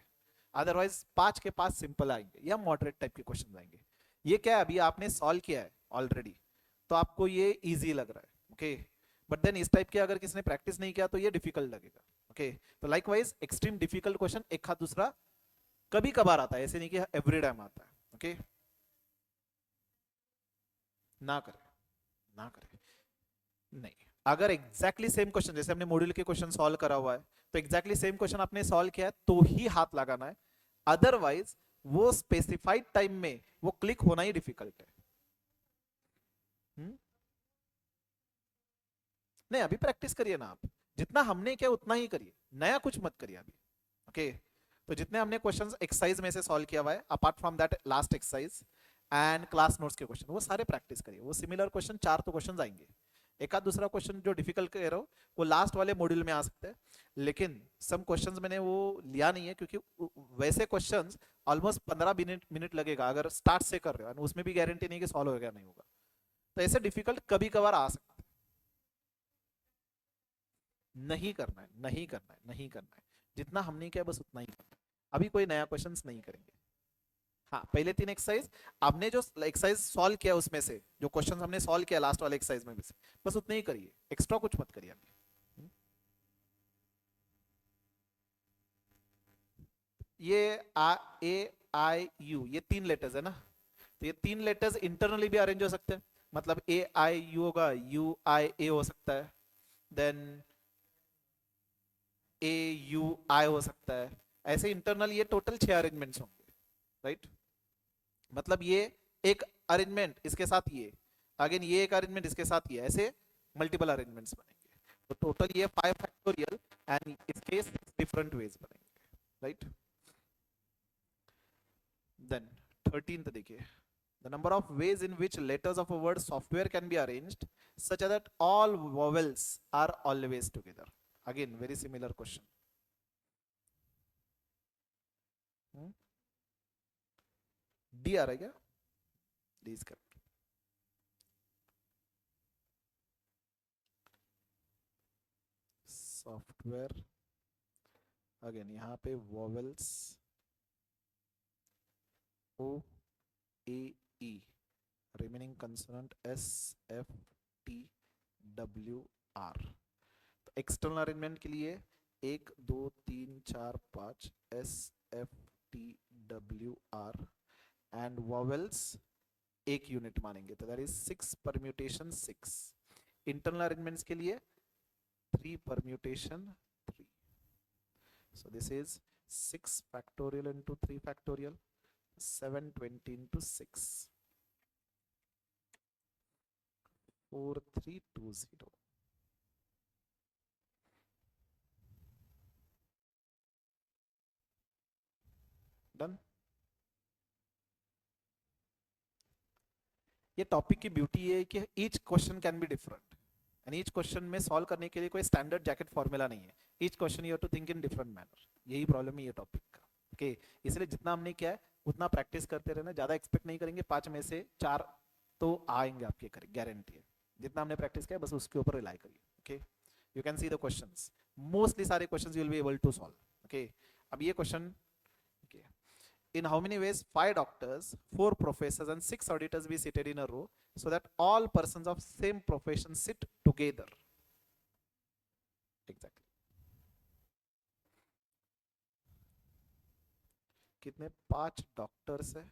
अदरवाइज 5 के 5 सिंपल आएंगे या मॉडरेट टाइप के क्वेश्चन आएंगे। ये क्या है, अभी आपने सॉल्व किया है ऑलरेडी तो आपको ये इजी लग रहा है, ओके। बट देन इस टाइप के अगर किसी ने प्रैक्टिस नहीं किया तो ये डिफिकल्ट लगेगा, ओके। तो लाइकवाइज एक्सट्रीम डिफिकल्ट क्वेश्चन एक हाथ दूसरा कभी कभार आता है, ऐसे नहीं कि एवरी टाइम आता है, ओके। ना करें, ना करें, नहीं। अगर एग्जैक्टली सेम क्वेश्चन जैसे हमने मॉड्यूल के क्वेश्चन सॉल्व करा हुआ है तो एग्जैक्टली सेम क्वेश्चन आपने सॉल्व किया है तो ही हाथ लगाना है, अदरवाइज वो स्पेसिफाइड टाइम में वो क्लिक होना ही डिफिकल्ट है। नहीं, अभी प्रैक्टिस करिए ना आप, जितना हमने किया उतना ही करिए, नया कुछ मत करिए अभी, ओके। तो जितने हमने क्वेश्चंस एक्सरसाइज में से सॉल्व किया हुआ है apart from that last exercise and class notes के क्वेश्चन वो सारे प्रैक्टिस करिए। वो सिमिलर क्वेश्चन 4 तो क्वेश्चन आएंगे, एक आध दूसरा क्वेश्चन जो डिफिकल्ट कह रहा हूँ वो लास्ट वाले मॉड्यूल में आ सकते हैं, लेकिन सम क्वेश्चंस मैंने वो लिया नहीं है क्योंकि वैसे क्वेश्चंस ऑलमोस्ट 15 मिनट लगेगा अगर स्टार्ट से कर रहे हो, उसमें भी गारंटी नहीं कि सॉल्व होगा नहीं होगा। तो ऐसे डिफिकल्ट कभी कभार आ सकता है, नहीं करना है, नहीं करना है, नहीं करना है, जितना हमने किया बस उतना ही करना है। अभी कोई नया क्वेश्चंस नहीं करेंगे। हाँ, पहले 3 एक्सरसाइज आपने जो एक्सरसाइज सॉल्व किया उसमें से जो क्वेश्चन हमने सॉल्व किया लास्ट वाले एक्सरसाइज में भी से बस उतने ही करिए, एक्स्ट्रा कुछ मत करिए अभी। ये ए आई यू ये 3 लेटर्स है ना, तो ये 3 लेटर्स इंटरनली भी अरेंज हो सकते हैं, मतलब ए आई यू होगा, यू आई ए हो सकता है, देन ए यू आई हो सकता है। ऐसे इंटरनल ये टोटल 6 अरेंजमेंट्स होंगे, राइट। मतलब ये एक अरेंजमेंट इसके साथ ये, अगेन ये एक अरेंजमेंट इसके साथ ये, ऐसे मल्टीपल अरेंजमेंट्स बनेंगे। तो टोटल ये 5 फैक्टोरियल एंड इसके 6 डिफरेंट वेज बनेंगे, राइट। देन 13th देखिए, the number of ways in which letters of a word software can be arranged such that all vowels are always together. Again very similar question. D आ रहा है क्या? D is correct. Software, again यहाँ पे vowels O A E, remaining consonant S F T W R. तो एक्सटर्नल अरेंजमेंट के लिए 1 2 3 4 5 S F T W R and vowels एक यूनिट मानेंगे तो that is 6 permutation 6। Internal arrangements के लिए 3 permutation 3, so this is 6 factorial into 3 factorial 720 into 6 4320 done. ये टॉपिक की ब्यूटी ये है कि each question can be different and each question में सॉल्व करने के लिए कोई स्टैंडर्ड जैकेट फॉर्मूला नहीं है। Each question you have to think in different manner, यही प्रॉब्लम है ये टॉपिक का, ओके। इसलिए जितना हमने किया है उतना प्रैक्टिस करते रहना, ज्यादा एक्सपेक्ट नहीं करेंगे, 5 में से 4 तो आएंगे आपके, गारंटी है। जितना हमने प्रैक्टिस किया बस उसके ऊपर रिलाई करिए, okay. You can see the questions, mostly सारे questions you will be able to solve, okay. अब ये question, in how many ways 5 doctors, 4 professors and 6 auditors be seated in a row so that all persons of same profession sit together? Exactly. कितने? 5 डॉक्टर्स है,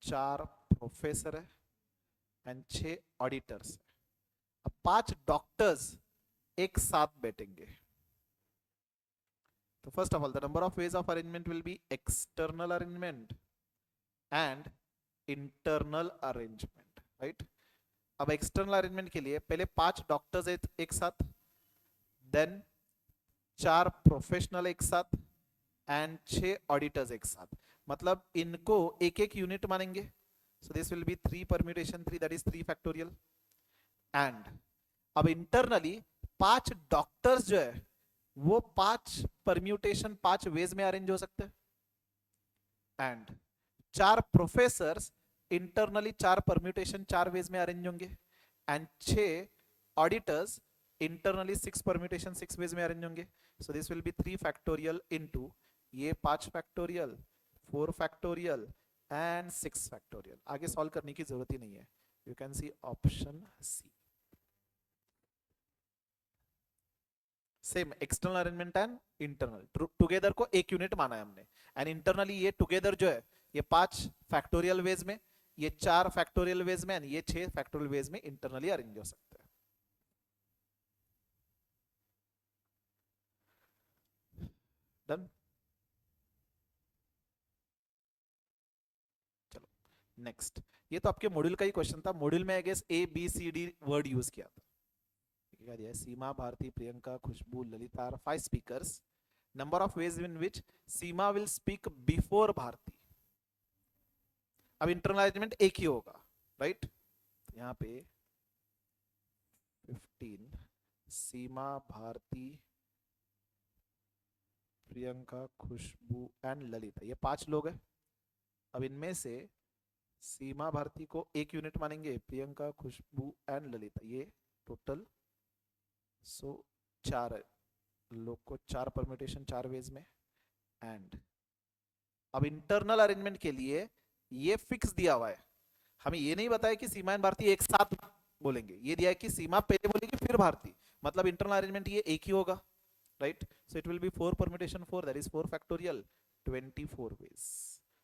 4 प्रोफेसर है एंड 6 ऑडिटर्स है। अब 5 डॉक्टर्स एक साथ बैठेंगे तो first of all the number of ways of arrangement will be external arrangement and internal arrangement, right. अब एक्सटर्नल अरेंजमेंट के लिए पहले 5 डॉक्टर्स एक साथ, देन 4 प्रोफेशनल एक साथ एंड 6 ऑडिटर्स एक साथ, मतलब इनको एक एक यूनिट मानेंगे। सो this will be 3 permutation 3 that is 3 factorial. And अब इंटरनली 5 डॉक्टर्स जो है वो 5 परम्यूटेशन 5 वेज में अरेंज हो सकते हैं, and 4 professors internally 4 permutation 4 ways में अरेंज होंगे and 6 auditors internally 6 permutation 6 ways में अरेंज होंगे. So this will be 3 factorial into ये 5 फैक्टोरियल 4 फैक्टोरियल एंड 6 फैक्टोरियल. आगे सॉल्व करने की जरूरत ही नहीं है. You can see option C. Same external arrangement and internal together को एक यूनिट माना है हमने एंड इंटरनली ये टुगेदर जो है ये 5 फैक्टोरियल वेज में, ये 4 फैक्टोरियल वेज में एंड ये 6 फैक्टोरियल वेज में इंटरनली अरेंज हो सकते हैं. डन. चलो नेक्स्ट. ये तो आपके मॉड्यूल का ही क्वेश्चन था. मॉड्यूल में I guess A B C D word use किया था. क्या दिया? Seema, Bharti, Priyanka, Khushboo, Lalita are 5 speakers. Number of ways in which Seema will speak before Bharti. अब इंटरनल अरेंजमेंट एक ही होगा, राइट? यहाँ पे 15 सीमा, भारती, प्रियंका, खुशबू एंड ललिता, ये 5 लोग हैं. अब इनमें से सीमा, भारती को एक यूनिट मानेंगे, प्रियंका, खुशबू एंड ललिता ये टोटल. सो 4 लोग को 4 परम्यूटेशन 4 वेज में. एंड अब इंटरनल अरेंजमेंट के लिए ये फिक्स दिया हुआ है. हमें ये नहीं बताया कि सीमा एंड भारती एक साथ बोलेंगे. ये दिया है कि सीमा पहले बोलेगी फिर भारती. मतलब इंटरनल अरेंजमेंट ये एक ही होगा, right? So it will be 4 permutation 4 that is 4 factorial 24 ways.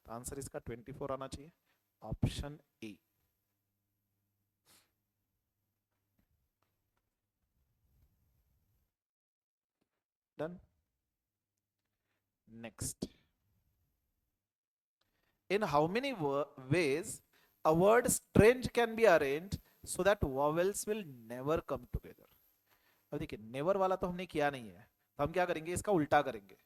तो आंसर इसका 24 आना चाहिए. Option A. Done. Next. In how many ways a word strange can be arranged so that vowels will never come together? अब देखिए नेवर वाला तो हमने किया नहीं है, तो हम क्या करेंगे? इसका उल्टा करेंगे.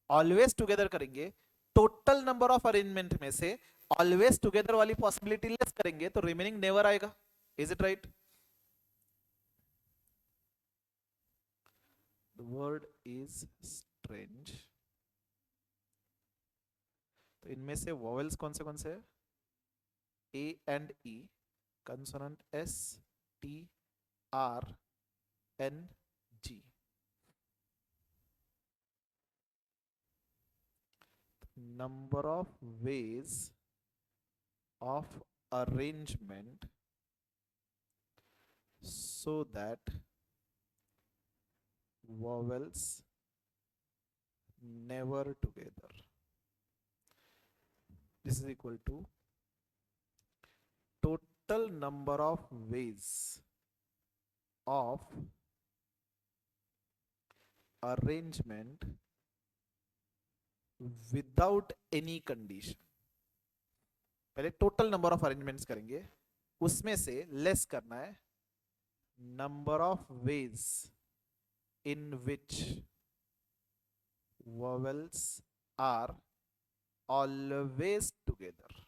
ऑलवेज टुगेदर करेंगे. टोटल नंबर ऑफ अरेंजमेंट में से ऑलवेज टुगेदर वाली पॉसिबिलिटी लेस करेंगे तो रिमेनिंग नेवर आएगा. Is it right? The word is strange. तो इनमें से वॉवेल्स कौन से है? A and E, consonant S, T, R, N, G. Number of ways of arrangement so that vowels never together. This is equal to total number of ways of arrangement without any condition. पहले टोटल नंबर ऑफ अरेंजमेंट्स करेंगे, उसमें से लेस करना है number of ways in which vowels are always together.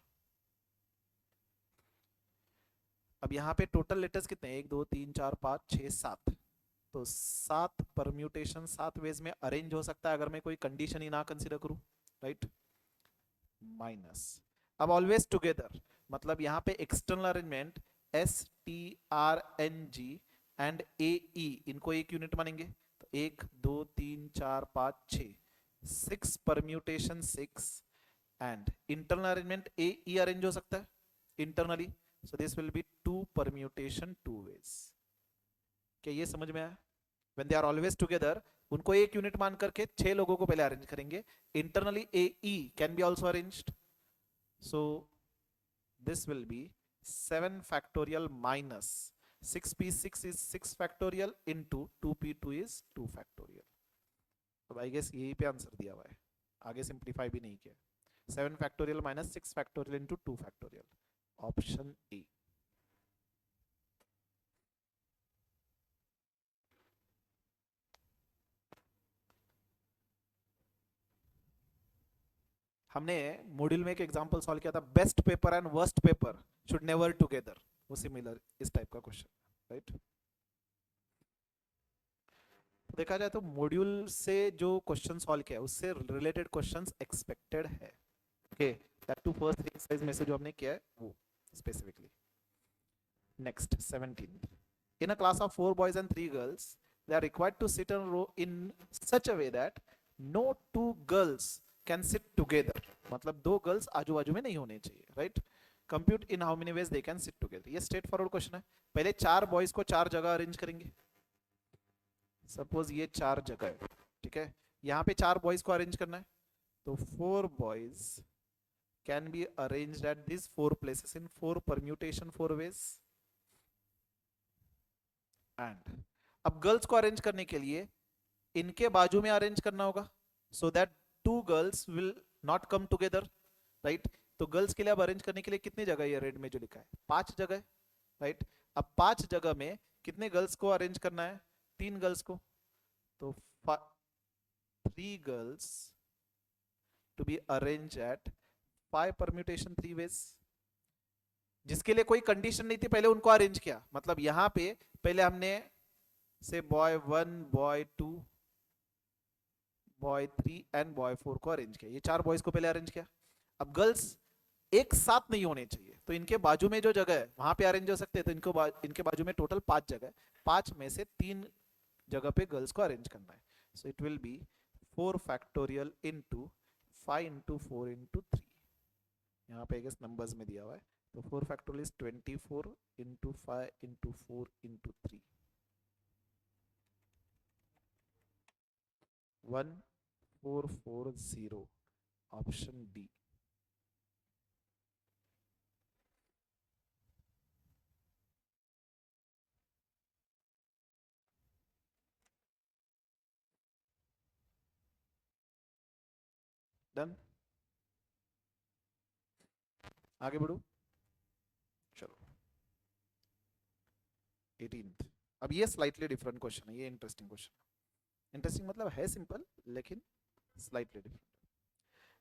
अब यहां पे टोटल लेटर्स कितने हैं? 1 2 3 4 5 6 7. तो 7 परम्यूटेशन 7 वेज में अरेंज हो सकता है अगर मैं कोई कंडीशन ही ना कंसीडर करूं, राइट? माइनस. अब ऑलवेज टुगेदर मतलब यहां पे external arrangement S T R N G and A E, इनको एक यूनिट मानेंगे. तो 1 2 3 4 5 6 6 permutation 6 and internal arrangement A E arrange हो सकता है internally. So this will be 2 permutation 2 ways. क्या ये समझ में आया? When they are always together, उनको एक यूनिट मान करके 6 लोगों को पहले अरेंज करेंगे. Internally A E can be also arranged. So this will B 7 factorial minus 6p6 is 6 factorial into 2p2 is 2 factorial. अब आई गेस यही पे आंसर दिया हुआ है, आगे सिंप्लीफाई भी नहीं किया. 7 factorial minus 6 factorial into 2 factorial. Option A. हमने मॉड्यूल में एक एग्जांपल सॉल्व किया था, best paper and worst paper should never together. वो सिमिलर इस टाइप का क्वेश्चन, राइट? देखा जाए तो मॉड्यूल से जो क्वेश्चन सॉल्व किया उससे रिलेटेड क्वेश्चंस एक्सपेक्टेड है. Okay, that too first exercise में से जो हमने किया है वो specifically. Next, 17th. In a class of 4 boys and 3 girls, they are required to sit in a row in such a way that no two girls can sit together. मतलब दो गर्ल्स आजू बाजू में नहीं होने चाहिए, right? Compute in how many veg they can sit together. ये स्ट्रेट फॉरवर्ड क्वेश्चन है. पहले चार बॉयज को चार जगह अरेंज करेंगे. सपोज ये चार जगह है, ठीक है. यहाँ पे चार बॉयज को अरेंज करना है, तो 4 boys can be arranged at these 4 places in 4 permutation 4 ways. And अब गर्ल्स को अरेंज करने के लिए इनके बाजू में अरेंज करना होगा, so that two girls will not come together, right? तो गर्ल्स के लिए अब अरेंज करने के लिए कितनी जगह, ये रेड में जो लिखा है 5 जगह, राइट? अब 5 जगह में कितने गर्ल्स को अरेंज करना है? 3 गर्ल्स को. तो 3 girls to be arrange at 5 permutation 3 ways. जिसके लिए कोई कंडीशन नहीं थी, पहले उनको अरेंज किया. मतलब यहां पे पहले हमने से boy 1 boy 2 boy 3 and boy 4 को अरेंज किया. ये चार बॉयज को पहले अरेंज किया. अब गर्ल्स एक साथ नहीं होने चाहिए, तो इनके बाजू में जो जगह है वहां पे अरेंज हो सकते हैं. तो इनके बाजू में टोटल 5 जगह है. 5 में से 3 जगह पे गर्ल्स को अरेंज करना है. सो it will be 4 factorial into 5 into 4 into 3. यहाँ पे गेस नंबर्स में दिया हुआ है. तो 4 factorial is 24 into 5 into 4 into 3. 1440. Option D. Done. आगे बढ़ो. चलो 18th. अब ये स्लाइटली डिफरेंट क्वेश्चन है. ये इंटरेस्टिंग क्वेश्चन है. इंटरेस्टिंग मतलब है सिंपल, लेकिन slightly different.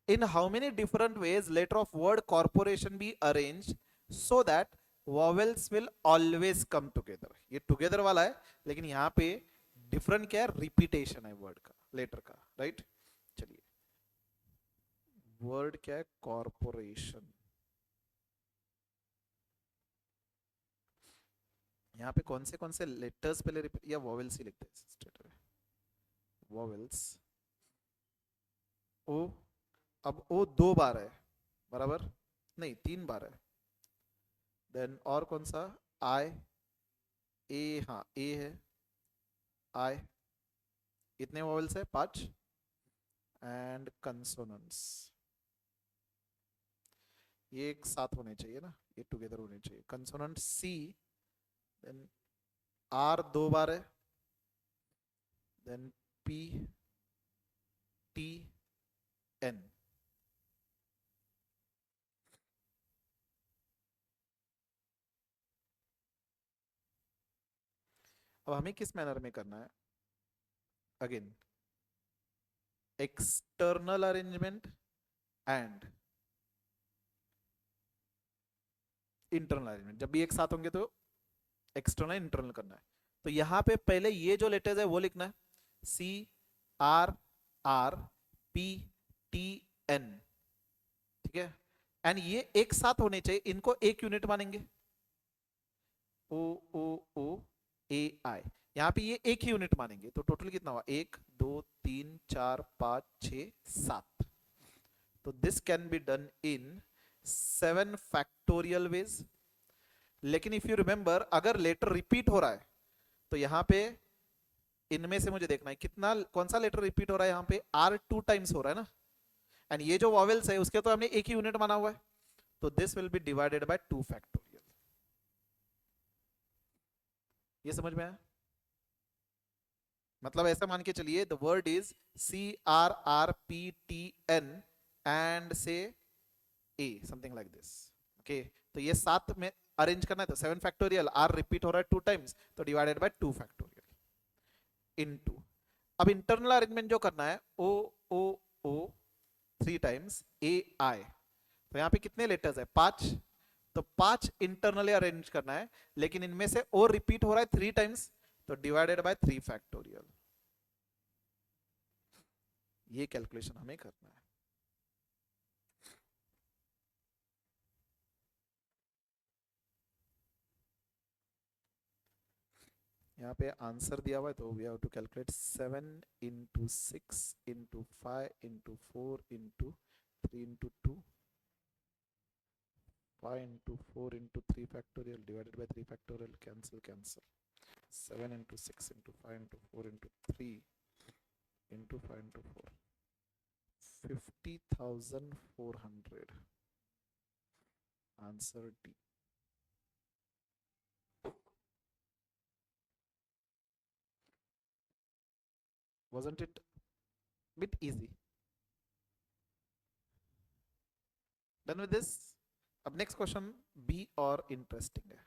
In how many different ways letter of word corporation be arranged so that vowels will always come together. ये together वाला है, लेकिन यहाँ पे डिफरेंट क्या है? रिपीटेशन है वर्ड का, लेटर का, राइट? चलिए, वर्ड क्या है? कॉर्पोरेशन. यहाँ पे कौन से लेटर्स पहले रिपीट, या वॉवेल्स ही लिखते हैं स्ट्रेट अवे. वॉवेल्स. ओ. अब ओ 2 बार है, बराबर? नहीं, 3 बार है. देन और कौन सा? आई. ए, हाँ ए है. आई. इतने वॉवेल्स है 5. एंड कंसोनेंट्स ये एक साथ होने चाहिए ना, ये टुगेदर होने चाहिए. Consonant C. देन आर 2 बार है. Then P T N. अब हमें किस मैनर में करना है? Again external arrangement and internal arrangement. जब भी एक साथ होंगे तो एक्सटर्नल इंटरनल करना है. तो यहां पे पहले ये जो लेटर्स है वो लिखना है. C R R P T N, ठीक है? एंड ये एक साथ होने चाहिए, इनको एक यूनिट मानेंगे. ओ ओ ओ ए आई. यहाँ पे ये एक ही यूनिट मानेंगे. तो टोटल कितना हुआ? 1 2 3 4 5 6 7. तो this can be done in 7 factorial veg. लेकिन इफ यू रिमेंबर, अगर लेटर रिपीट हो रहा है तो यहाँ पे इनमें से मुझे देखना है कितना, कौन सा लेटर रिपीट हो रहा है. यहाँ पे आर 2 टाइम्स हो रहा है ना. एंड ये जो वॉवेल्स है उसके तो हमने एक ही यूनिट माना हुआ है. तो this will be divided by 2 factorial. ये समझ में आया? मतलब ऐसा मान के चलिए, the word is C R R P T N and से A, something like this. Okay, तो ये 7 में अरेंज करना है. तो 7 फैक्टोरियल, आर रिपीट हो रहा है 2 टाइम्स, तो डिवाइडेड बाय 2 फैक्टोरियल इनटू. अब इंटरनल अरेंजमेंट जो करना है, ओ ओ ओ 3 टाइम्स ए आई. तो यहाँ पे कितने लेटर्स है? 5. तो 5 इंटरनली अरेंज करना है, लेकिन इनमें से ओ रिपीट हो रहा है 3 टाइम्स, तो डिवाइडेड बाय 3 फैक्टोरियल. ये कैलकुलेशन हमें करना है. यहाँ पे आंसर दिया हुआ है तो we have to calculate 7 into 6 into 5 into 4 into 3 into 2 5 into 4 into 3 factorial divided by 3 factorial, cancel 7 into 6 into 5 into 4 into 3 into 5 into 4 50,400 answer D. Wasn't it bit easy? Done with this? अब next question B और interesting है.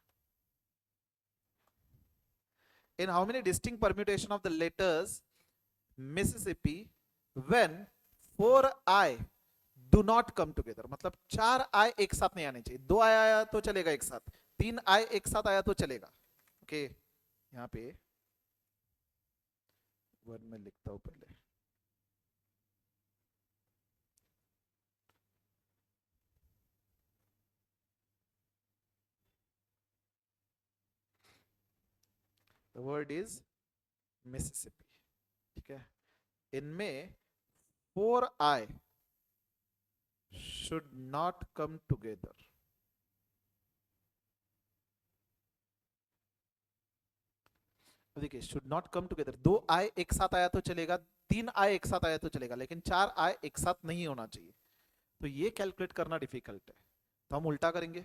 In how many distinct permutation of the letters Mississippi when 4I do not come together? मतलब 4I एक साथ नहीं आने चाहिए. 2I आया तो चलेगा एक साथ, 3I एक साथ आया तो चलेगा. ओके, यहाँ पे वन में लिखता हूं पहले. The word is Mississippi. ठीक है, इनमें 4I should not come together. देखिए, should not come together. 2I एक साथ आया तो चलेगा, 3I एक साथ आया तो चलेगा, लेकिन 4I एक साथ नहीं होना चाहिए. तो ये कैलकुलेट करना डिफिकल्ट है, तो हम उल्टा करेंगे.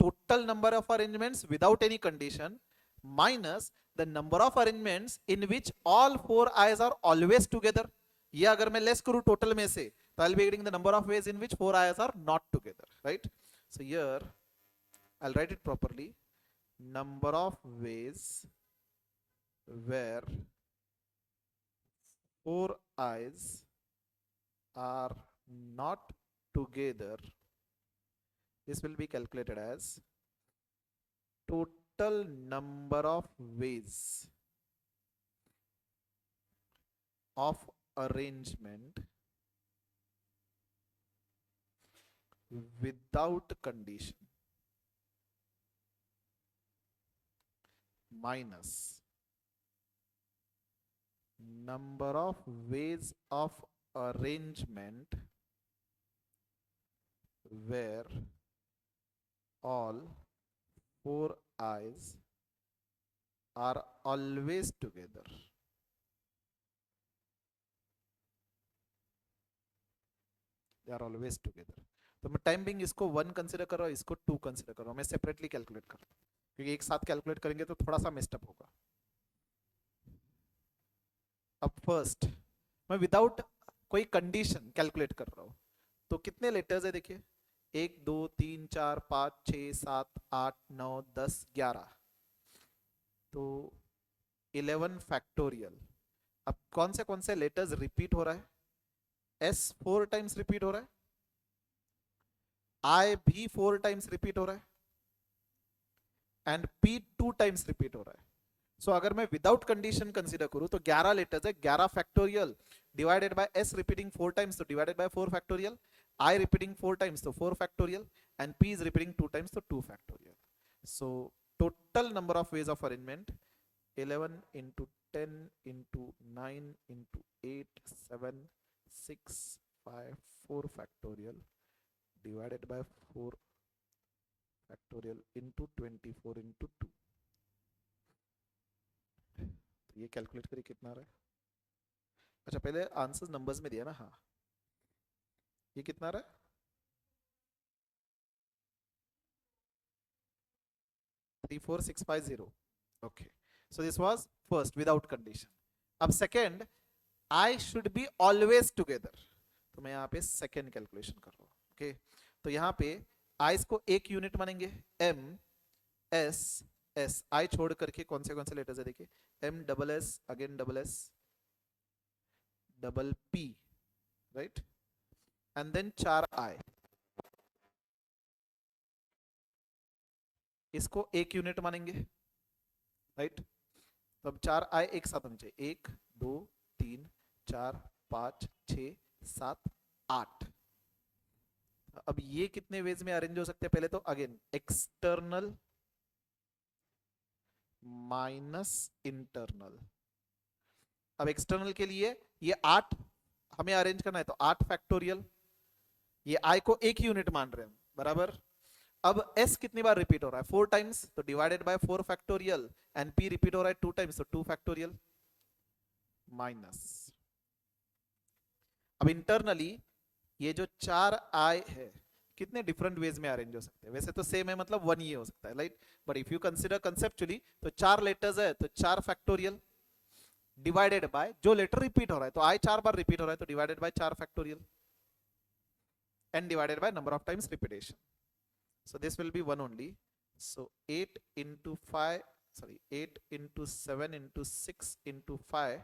Total number of arrangements without any condition minus the number of arrangements in which all 4I's are always together. ये अगर मैं लेस करूं टोटल में से, तो I will be getting the number of ways in which 4I's are not together, right? So here I will write it properly. Number of ways where 4I's are not together, this will be calculated as total number of ways of arrangement without condition minus number of ways of arrangement where all 4I's are always together. They are always together. तो मैं टाइम बिंग इसको 1 कंसिडर कर रहा हूँ, इसको 2 कंसिडर कर रहा हूँ. मैं सेपरेटली कैलकुलेट कर रहा हूँ, क्योंकि एक साथ कैलकुलेट करेंगे तो थोड़ा सा मिस्टेक होगा. अब फर्स्ट मैं विदाउट कोई कंडीशन कैलकुलेट कर रहा हूं, तो कितने लेटर्स है देखिए, 1 2 3 4 5 6 7 8 9 10 11, तो 11 फैक्टोरियल. अब कौन से लेटर्स रिपीट हो रहा है? S 4 टाइम्स रिपीट हो रहा है, I भी 4 टाइम्स रिपीट हो रहा है, एंड P 2 टाइम्स रिपीट हो रहा है. सो अगर मैं विदाउट कंडीशन कंसीडर करूं तो 11 लेटर्स है, 11 factorial divided by S repeating 4 times तो divided by 4 factorial, I repeating 4 times तो 4 factorial, and P is repeating 2 times तो 2 factorial. So total number of ways of arrangement 11 into 10 into 9 into 8 7 6 5 4 factorial divided by 4 factorial into 24 into 2. तो ये कैलकुलेट करिए कितना आ रहा है. अच्छा, पहले आंसर्स नंबर्स में दिया ना. हाँ, ये कितना आ रहा है? 34650. Okay, so this was first without condition. अब second, I should be always together, तो मैं यहाँ पे सेकंड कैलकुलेशन कर रहा हूँ. ओके, तो यहाँ पे आइस को एक यूनिट मानेंगे, M S S. आई छोड़ करके कौन से लेटर्स है देखिए, M double S again double S double P, right, and then 4I. इसको एक यूनिट मानेंगे, राइट. तो अब 4I एक साथ होने चाहिए, 1 2 3 4 5 6 7 8. अब ये कितने वेज में अरेंज हो सकते हैं? पहले तो अगेन एक्सटर्नल माइनस इंटरनल। अब एक्सटर्नल के लिए ये 8 हमें अरेंज करना है, तो 8 फैक्टोरियल, ये आई को एक यूनिट मान रहे हैं हम, बराबर। अब s कितनी बार रिपीट हो रहा है, 4 टाइम्स, तो divided by 4 factorial, and p repeat हो रहा है 2 टाइम्स, तो 2 फैक्टोरियल माइनस। अब इंटरनली ये जो 4 i है, कितने डिफरेंट वेज में अरेंज हो सकते हैं, वैसे तो सेम है, मतलब 1 ही हो सकता है, right. But if you consider conceptually, तो 4 लेटर्स है, तो 4 फैक्टोरियल डिवाइडेड बाय जो लेटर रिपीट हो रहा है, तो i 4 बार रिपीट हो रहा है, तो divided by 4 factorial, n divided by number of times repetition. So this will be 1 only. So 8 into 5, sorry, 8 into 7 into 6 into 5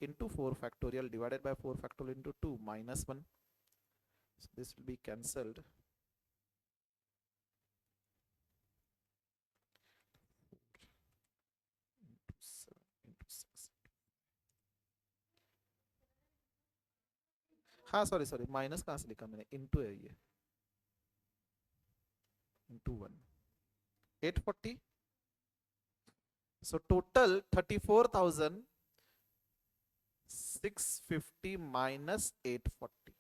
into 4 factorial divided by 4 factorial into 2 minus 1. So this will be cancelled. Into 7 into 6. हाँ सॉरी माइनस कहाँ से लिखा मैंने, इनटू है ये, into 1, 840. So total 34,650 minus 840,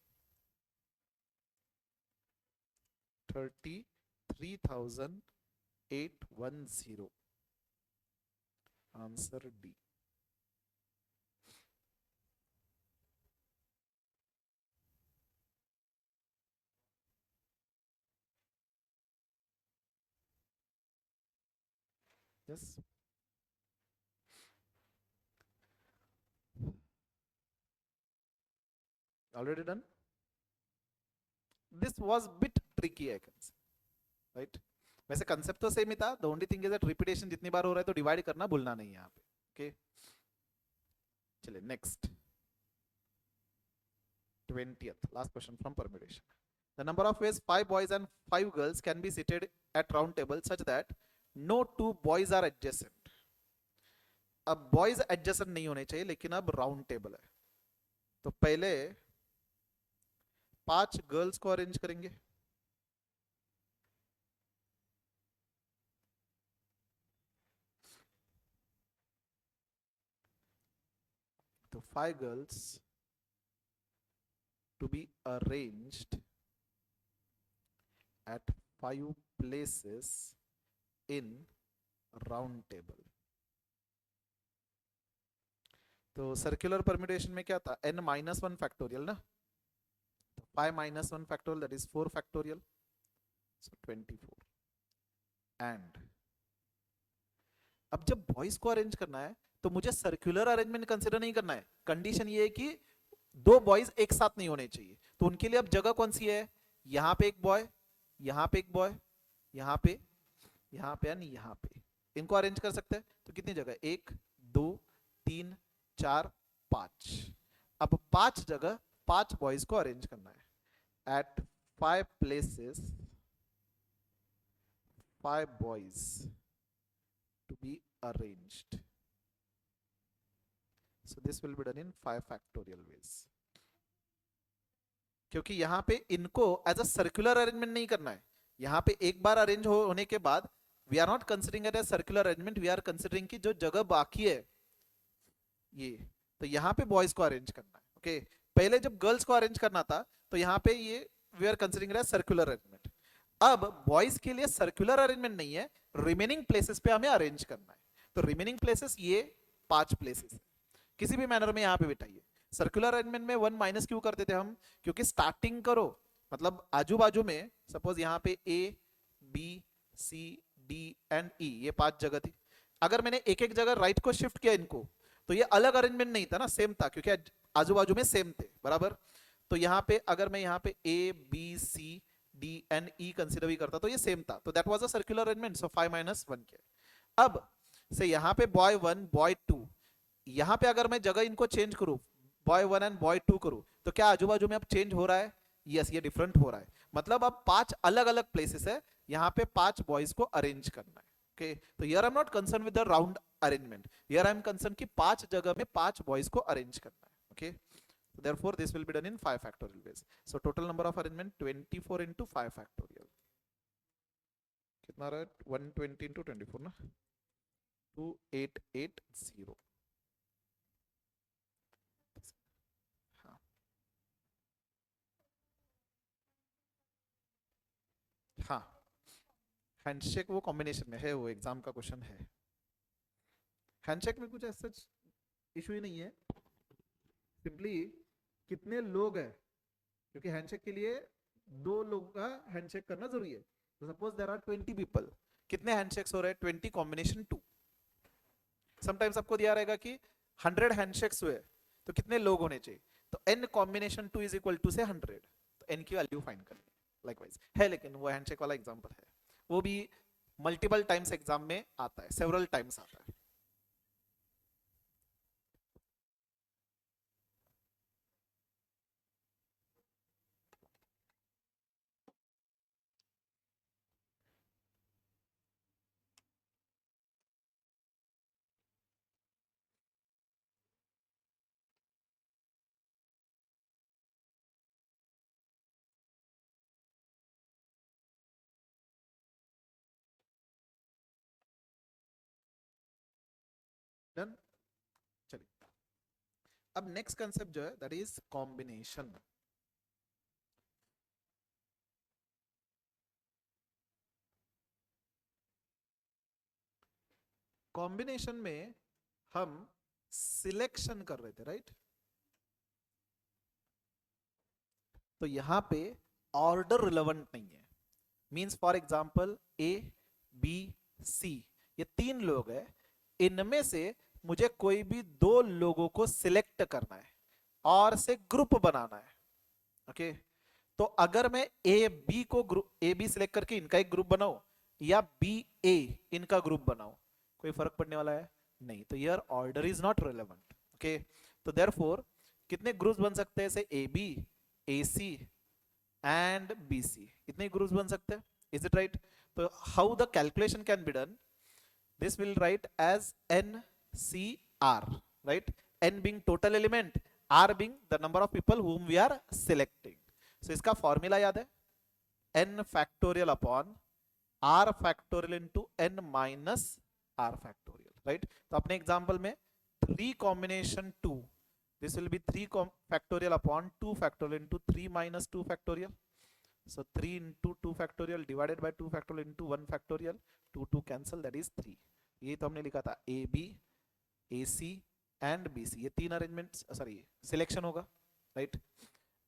33,810. Answer D. Yes. Already done. This was bit tricky, I can say, right? वैसे कंसेप्ट तो सेम ही था, the only thing is that repetition जितनी बार हो रहा है तो डिवाइड करना भूलना नहीं है यहाँ पे, ओके। चलिए next, 20th last question from permutation. The number of ways 5 boys and 5 girls can be seated at round table such that no 2 boys are adjacent. अब बॉयज एडजेसेंट नहीं होने चाहिए, लेकिन अब राउंड टेबल है, तो पहले 5 गर्ल्स को अरेंज करेंगे, तो 5 girls to be arranged at 5 places in round table. तो सर्कुलर परम्यूटेशन में क्या था, n माइनस 1 फैक्टोरियल ना, तो 5 minus 1 factorial that is 4 factorial, so 24. And अब जब बॉयज को अरेंज करना है तो मुझे सर्कुलर अरेंजमेंट कंसिडर नहीं करना है, कंडीशन ये है कि 2 बॉयज एक साथ नहीं होने चाहिए, तो उनके लिए अब जगह कौन सी है, यहां पे एक बॉय, यहां पे एक बॉय, यहां पे, यहां पे यानी यहां पे, इनको अरेंज कर सकते हैं, तो कितनी जगह, 1 2 3 4 5. अब 5 जगह 5 बॉयज को अरेंज करना है at 5 places, 5 boys to be arranged. So this will be done in 5 factorial ways. क्योंकि यहां पे इनको एज अ सर्कुलर अरेंजमेंट नहीं करना है, यहां पे एक बार अरेंज होने के बाद we are not considering it as circular arrangement, we are considering की जो जगह बाकी है ये, तो यहां पे बॉयज को अरेंज करना है, ओके। पहले जब गर्ल्स को अरेंज करना था तो यहां पे ये we are considering it as circular arrangement. अब बॉयज के लिए सर्कुलर अरेंजमेंट नहीं है, रिमेनिंग प्लेसेस पे हमें अरेंज करना है, तो रिमेनिंग प्लेसेस ये 5 प्लेसेस है, किसी भी मैनर में यहाँ पे बिठाइए. सर्कुलर अरेंजमेंट में 1 माइनस क्यों करते थे हम, क्योंकि स्टार्टिंग करो, मतलब आजू बाजू में सपोज यहाँ पे A B C D and E, ये 5 जगह थी, अगर मैंने एक एक जगह राइट को शिफ्ट किया इनको, तो ये अलग अरेंजमेंट नहीं था ना, सेम था, क्योंकि आजू बाजू में सेम थे, बराबर. तो यहाँ पे अगर मैं यहाँ पे A B C D and E consider भी करता तो ये सेम था, तो that was a circular arrangement, so 5 minus 1 किया. अब से यहाँ पे बॉय 1 बॉय 2, यहाँ पे अगर मैं जगह इनको चेंज करूँ, बॉय 1 एंड बॉय 2 करूँ, तो क्या आजू बाजू में अब चेंज हो रहा है, यस ये डिफरेंट हो रहा है, मतलब अब 5 अलग अलग प्लेसेस है, यहाँ पे 5 बॉयज को अरेंज करना है, ओके. तो here I am not concern with the round arrangement, here I am concern कि 5 जगह में 5 बॉयज को अरेंज करना है, okay. Therefore, this will be done in 5 factorial ways. So total number of arrangement 24 into 5 factorial. कितना रहा है 120 into 24 ना, 2880। हाँ हाँ, हैंडशेक वो कॉम्बिनेशन में है, वो एग्जाम का क्वेश्चन है। हैंडशेक में कुछ ऐसा इशू ही नहीं है, सिंपली कितने लोग हैं, क्योंकि हैंडशेक के लिए दो लोगों का हैंडशेक करना जरूरी है। तो सपोज देयर आर 20 पीपल, कितने हैंडशेक्स हो रहे हैं? 20 कॉम्बिनेशन 2। समटाइम्स आपको दिया रहेगा कि 100 हैंडशेक्स हुए, तो कितने लोग होने चाहिए? तो n combination 2 is equal to से 100, तो n की वैल्यू फाइंड करनी है। लाइकवाइज है, लेकिन वो हैंडशेक वाला एग्जांपल है, वो भी मल्टीपल टाइम्स एग्जाम में आता है, सेवरल टाइम्स आता है। डन। चलिए, अब नेक्स्ट कंसेप्ट जो है दैट इज कॉम्बिनेशन। कॉम्बिनेशन में हम सिलेक्शन कर रहे थे, राइट? तो यहां पे ऑर्डर रिलेवेंट नहीं है। Means for example A B C, ये 3 लोग हैं, इनमें से मुझे कोई भी 2 लोगों को सिलेक्ट करना है और से ग्रुप बनाना है। ओके, तो अगर मैं ए बी को ग्रुप ए बी सिलेक्ट करके इनका एक ग्रुप बनाऊं, या बी ए इनका ग्रुप बनाऊं, कोई फर्क पड़ने वाला है? नहीं। तो यार order is not relevant. Okay, तो देयरफॉर कितने ग्रुप्स बन सकते हैं? Say A B, A C and B C, इतने ग्रुप्स बन सकते हैं। Is it right? तो how the calculation can be done? this will write as NCR, right? N being total element, R being the number of people whom we are selecting. So इसका फॉर्मूला याद है? N factorial upon R factorial into N minus R factorial, right? तो अपने एग्जांपल में 3 combination 2, this will be 3 factorial upon 2 factorial into 3 minus 2 factorial. So 3 into 2 factorial divided by 2 factorial into 1 factorial, 2 cancel, that is 3। ये तो हमने लिखा था A B, A C and B C, ये 3 अरेंजमेंट, सॉरी सिलेक्शन होगा, राइट?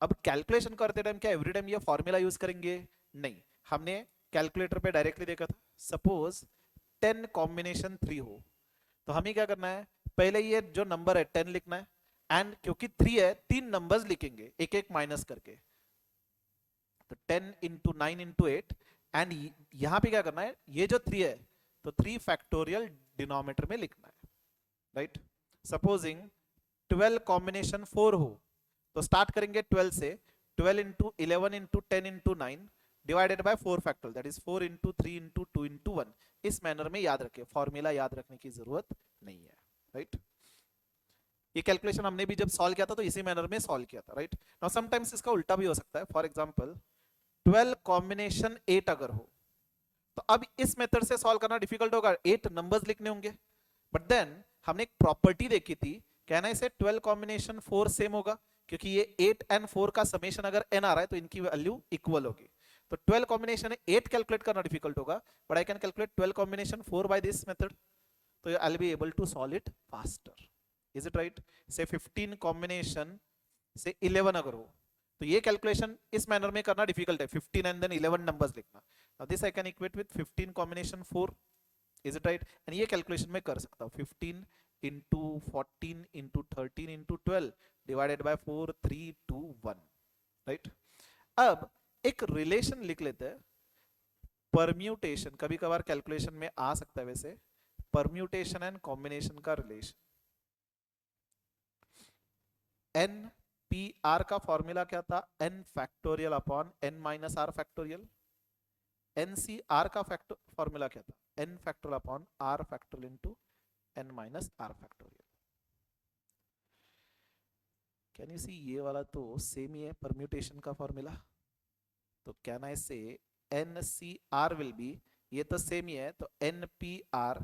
अब कैलकुलेशन करते टाइम क्या एवरी टाइम ये फॉर्मूला यूज करेंगे? नहीं, हमने कैलकुलेटर पे डायरेक्टली देखा था। सपोज 10 कॉम्बिनेशन 3 हो, तो हमें क्या करना है? पहले ये जो नंबर है 10 लिखना है, एंड क्योंकि 3 है 3 नंबर्स लिखेंगे एक एक माइनस करके, तो 10 इंटू 9 इंटू 8, एंड यहां पे क्या करना है? ये जो 3 है तो 3 फैक्टोरियल डिनोमिनेटर में लिखना है, राइट? सपोजिंग 12 कॉम्बिनेशन 4 हो, तो स्टार्ट करेंगे 12 से, 12 into 11 into 10 into 9 divided by 4 factorial, that is 4 into 3 into 2 into 1। इस मैनर में याद रखें, फॉर्मूला याद रखने की जरूरत नहीं है, राइट? ये कैलकुलेशन हमने भी जब सॉल्व किया था तो इसी मैनर में सॉल्व किया था, राइट? नाउ समटाइम्स इसका उल्टा भी हो सकता है। फॉर एग्जांपल 12 कॉम्बिनेशन 8 अगर हो, तो अब इस मेथड से सॉल्व करना डिफिकल्ट होगा, 8 नंबर्स लिखने होंगे। बट देन हमने एक प्रॉपर्टी देखी थी, कहना इसे 12 कॉम्बिनेशन 4 सेम होगा, क्योंकि ये 8 एंड 4 का समेशन अगर n आ रहा है तो इनकी वैल्यू इक्वल होगी। तो 12 कॉम्बिनेशन 8 कैलकुलेट करना डिफिकल्ट होगा, but I can calculate 12 combination 4 by this method, तो I will be able to solve it faster. Is it right? Say 15 combination से 11 अगर हो, तो ये कैलकुलेशन इस मैनर में करना डिफिकल्ट है, 15 एंड देन 11 नंबर्स लिखना। Now this I can equate with 15 combination 4, is it right? And ये कैलकुलेशन में कर सकता हूं, 15 into 14 into 13 into 12 divided by 4 3 2 1, right? अब एक रिलेशन लिख लेते हैं, परम्यूटेशन कभी कभार कैलकुलेशन में आ सकता है, वैसे परम्यूटेशन एंड कॉम्बिनेशन का रिलेशन। एन पी आर का फॉर्मूला क्या था? N factorial upon N minus R factorial. N C R का फॉर्मूला क्या था? N factorial upon R factorial into N minus R factorial. Can you see, ये वाला तो सेम ही है परम्यूटेशन का फॉर्मूला, तो can I say N C R will be, ये तो सेम ही है, तो N P R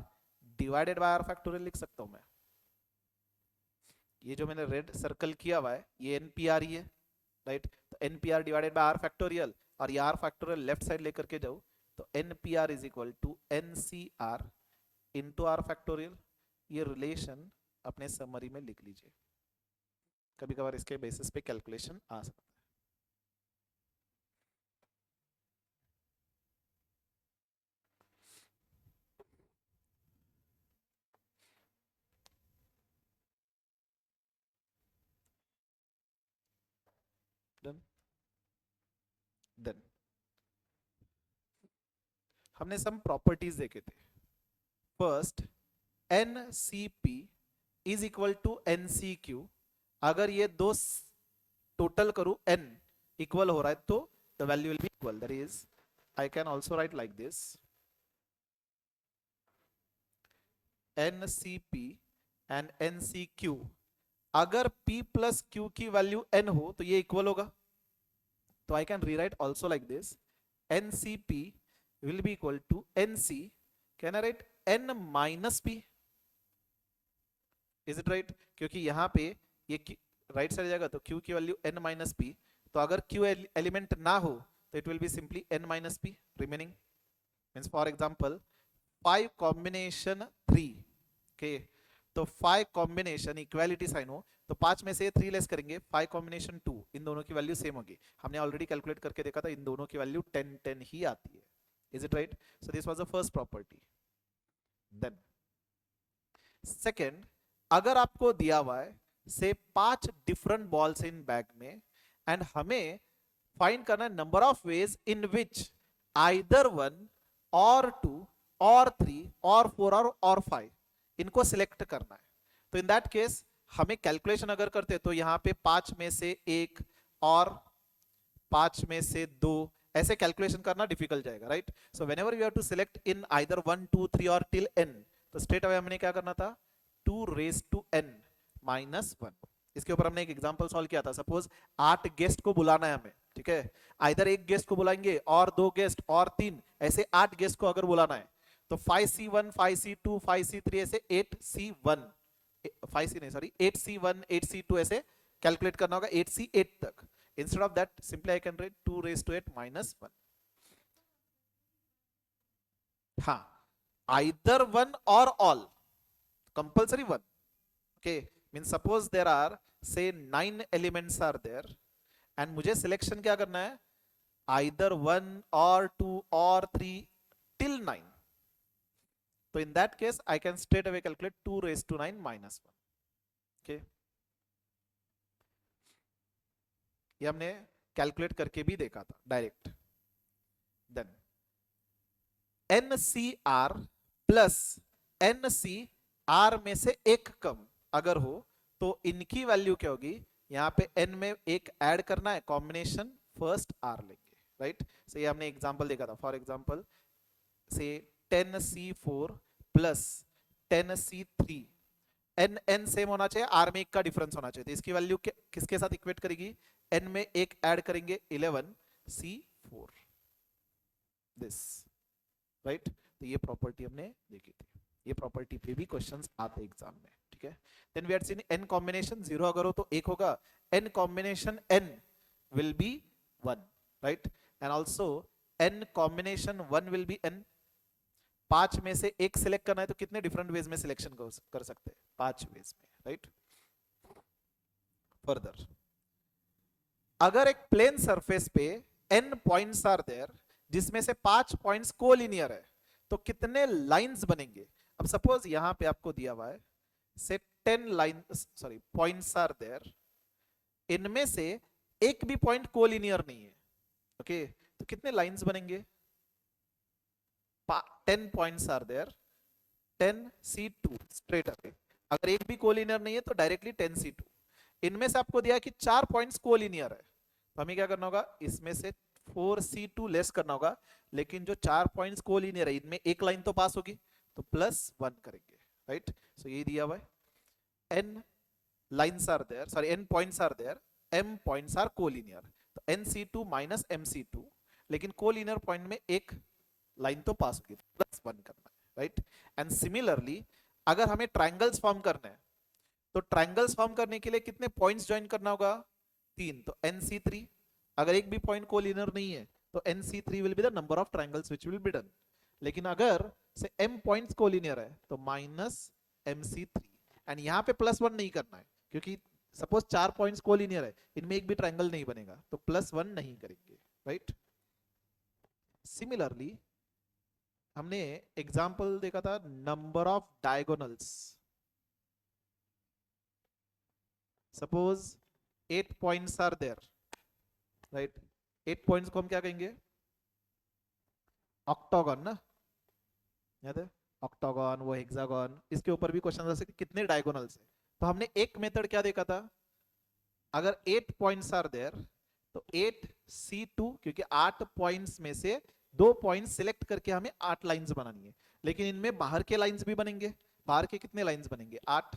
divided by R factorial लिख सकता हूं मैं। ये जो मैंने रेड सर्कल किया हुआ है ये एनपीआर ही है, राइट। तो NPR divided by R factorial, और ये आर फैक्टोरियल लेफ्ट साइड लेकर के जाऊं तो NPR is equal to NCR into R factorial. ये रिलेशन अपने समरी में लिख लीजिए, कभी कभार इसके बेसिस पे कैलकुलेशन आ सकता है। Done done. हमने सम प्रॉपर्टीज देखे थे। First, NCP is equal to NCQ. अगर ये दो टोटल करूं n इक्वल हो रहा है तो the value will be equal, that is I can also write like this, NCP and NCQ. अगर p प्लस q की वैल्यू n हो तो ये इक्वल होगा, तो I can rewrite also like this, NCP will be equal to NC, can I write n minus p, is it right? क्योंकि यहां पे ये राइट साइड जाएगा तो q की वैल्यू n माइनस p, तो अगर q एलिमेंट ना हो तो it will be simply n minus p remaining. Means for example 5 combination 3, okay, तो 5 कॉम्बिनेशन इक्वालिटी साइन हो तो 5 में से 3 लेस करेंगे, 5 कॉम्बिनेशन 2, इन दोनों की वैल्यू सेम होगी। हमने ऑलरेडी कैलकुलेट करके देखा था इन दोनों की वैल्यू 10 10 ही आती है, is it right? So this was the first property. Then second, अगर आपको दिया हुआ है से 5 डिफरेंट बॉल्स इन बैग में एंड हमें फाइंड करना है number of ways in which either 1 और 2 और 3 और 4 और 5 इनको सिलेक्ट करना है, तो इन दैट केस हमें कैलकुलेशन अगर करते तो यहां पे 5 में से 1 और 5 में से 2 ऐसे कैलकुलेशन करना डिफिकल्ट जाएगा, right? So whenever we have to select in either 1 2 3 और टिल n, तो स्ट्रेट अवे हमने क्या करना था, 2 रेज टू n माइनस 1। इसके ऊपर हमने एक एग्जांपल सॉल्व किया था। सपोज 8 गेस्ट को बुलाना है हमें, ठीक है, आइदर एक गेस्ट को बुलाएंगे और 2 गेस्ट और 3, ऐसे 8 गेस्ट को अगर बुलाना है तो 5c1 5c2 5c3 ऐसे 8c1 5c नहीं सॉरी 8c1 8c2 ऐसे कैलकुलेट करना होगा 8c8 तक। Instead of that simply I can write 2 raise to 8 minus 1। हाँ, आइदर 1 और all, compulsory 1, okay, means suppose there are say 9 elements are there and मुझे सिलेक्शन क्या करना है, either 1 or 2 or 3 till 9, तो in that case I can straight away calculate 2 raised to 9 minus 1, okay। ये हमने कैलकुलेट करके भी देखा था direct. Then NCR plus NCR में से एक कम अगर हो तो इनकी वैल्यू क्या होगी, यहाँ पे n में एक ऐड करना है, कॉम्बिनेशन फर्स्ट r लेंगे, राइट? सो ये हमने एग्जांपल देखा था। फॉर एग्जांपल से 10c4 plus 10c3, n n same होना चाहिए, r में एक का डिफरेंस होना चाहिए, तो इसकी वैल्यू किसके साथ इक्वेट करेगी, n में एक ऐड करेंगे 11c4, दिस, राइट? तो ये प्रॉपर्टी हमने देखी थी, ये प्रॉपर्टी पे भी क्वेश्चंस आते एग्जाम में, ठीक है। Then we had seen n combination 0 अगर हो तो 1 होगा, n combination n will be 1, right? And also n combination 1 will be n। 5 में से एक सिलेक्ट करना है तो कितने डिफरेंट वेज में सिलेक्शन कर सकते हैं, 5 वेज में, राइट? फर्दर, अगर एक प्लेन सरफेस पे n पॉइंट्स आर देयर जिसमें से 5 पॉइंट्स कोलिनियर है तो कितने लाइंस बनेंगे? अब सपोज यहां पे आपको दिया हुआ है से 10 lines sorry points are there, इनमें से एक भी पॉइंट कोलिनियर नहीं है, ओके, तो कितने लाइंस बनेंगे? 10 points are there, 10c2 straight away, अगर एक भी कोलिनियर नहीं है तो डायरेक्टली 10c2। इनमें से आपको दिया कि 4 पॉइंट्स कोलिनियर है, तो हमें क्या करना होगा, इसमें से 4c2 लेस करना होगा, लेकिन जो 4 पॉइंट्स कोलिनियर है इनमें एक लाइन तो पास होगी, तो +1 करेंगे, राइट? सो ये दिया हुआ है n lines are there sorry n points are there, m points are collinear, तो nc2 माइनस mc2, लेकिन कोलिनियर पॉइंट में एक लाइन तो पास होगी, +1 करना है, राइट। एंड सिमिलरली अगर हमें ट्राइंगल्स फॉर्म करने हैं तो ट्राइंगल्स फॉर्म करने के लिए कितने पॉइंट्स ज्वाइन करना होगा? 3, तो NC3। अगर एक भी पॉइंट कोलिनियर नहीं है तो NC3 will be the number of triangles which will be done. लेकिन अगर से m पॉइंट्स कोलिनियर है तो -MC3। एंड यहाँ पे +1 नहीं करना है क्योंकि सपोज 4 पॉइंट्स कोलिनियर है, इनमें एक भी ट्राइंगल नहीं बनेगा तो +1 नहीं करेंगे, राइट। सिमिलरली हमने एग्जाम्पल देखा था number of diagonals. Suppose 8 points are there, right. 8 points को हम क्या कहेंगे? ऑक्टागन ना, याद है? ऑक्टागन, वो हेक्सागन, इसके ऊपर भी क्वेश्चन आ सकते कितने डायगोनल्स है। तो हमने एक मेथड क्या देखा था, अगर 8 पॉइंट्स आर देयर तो 8C2, क्योंकि 8 पॉइंट्स में से 2 पॉइंट्स सिलेक्ट करके हमें 8 लाइंस बनानी है, लेकिन इनमें बाहर के लाइंस भी बनेंगे। बाहर के कितने लाइंस बनेंगे? 8।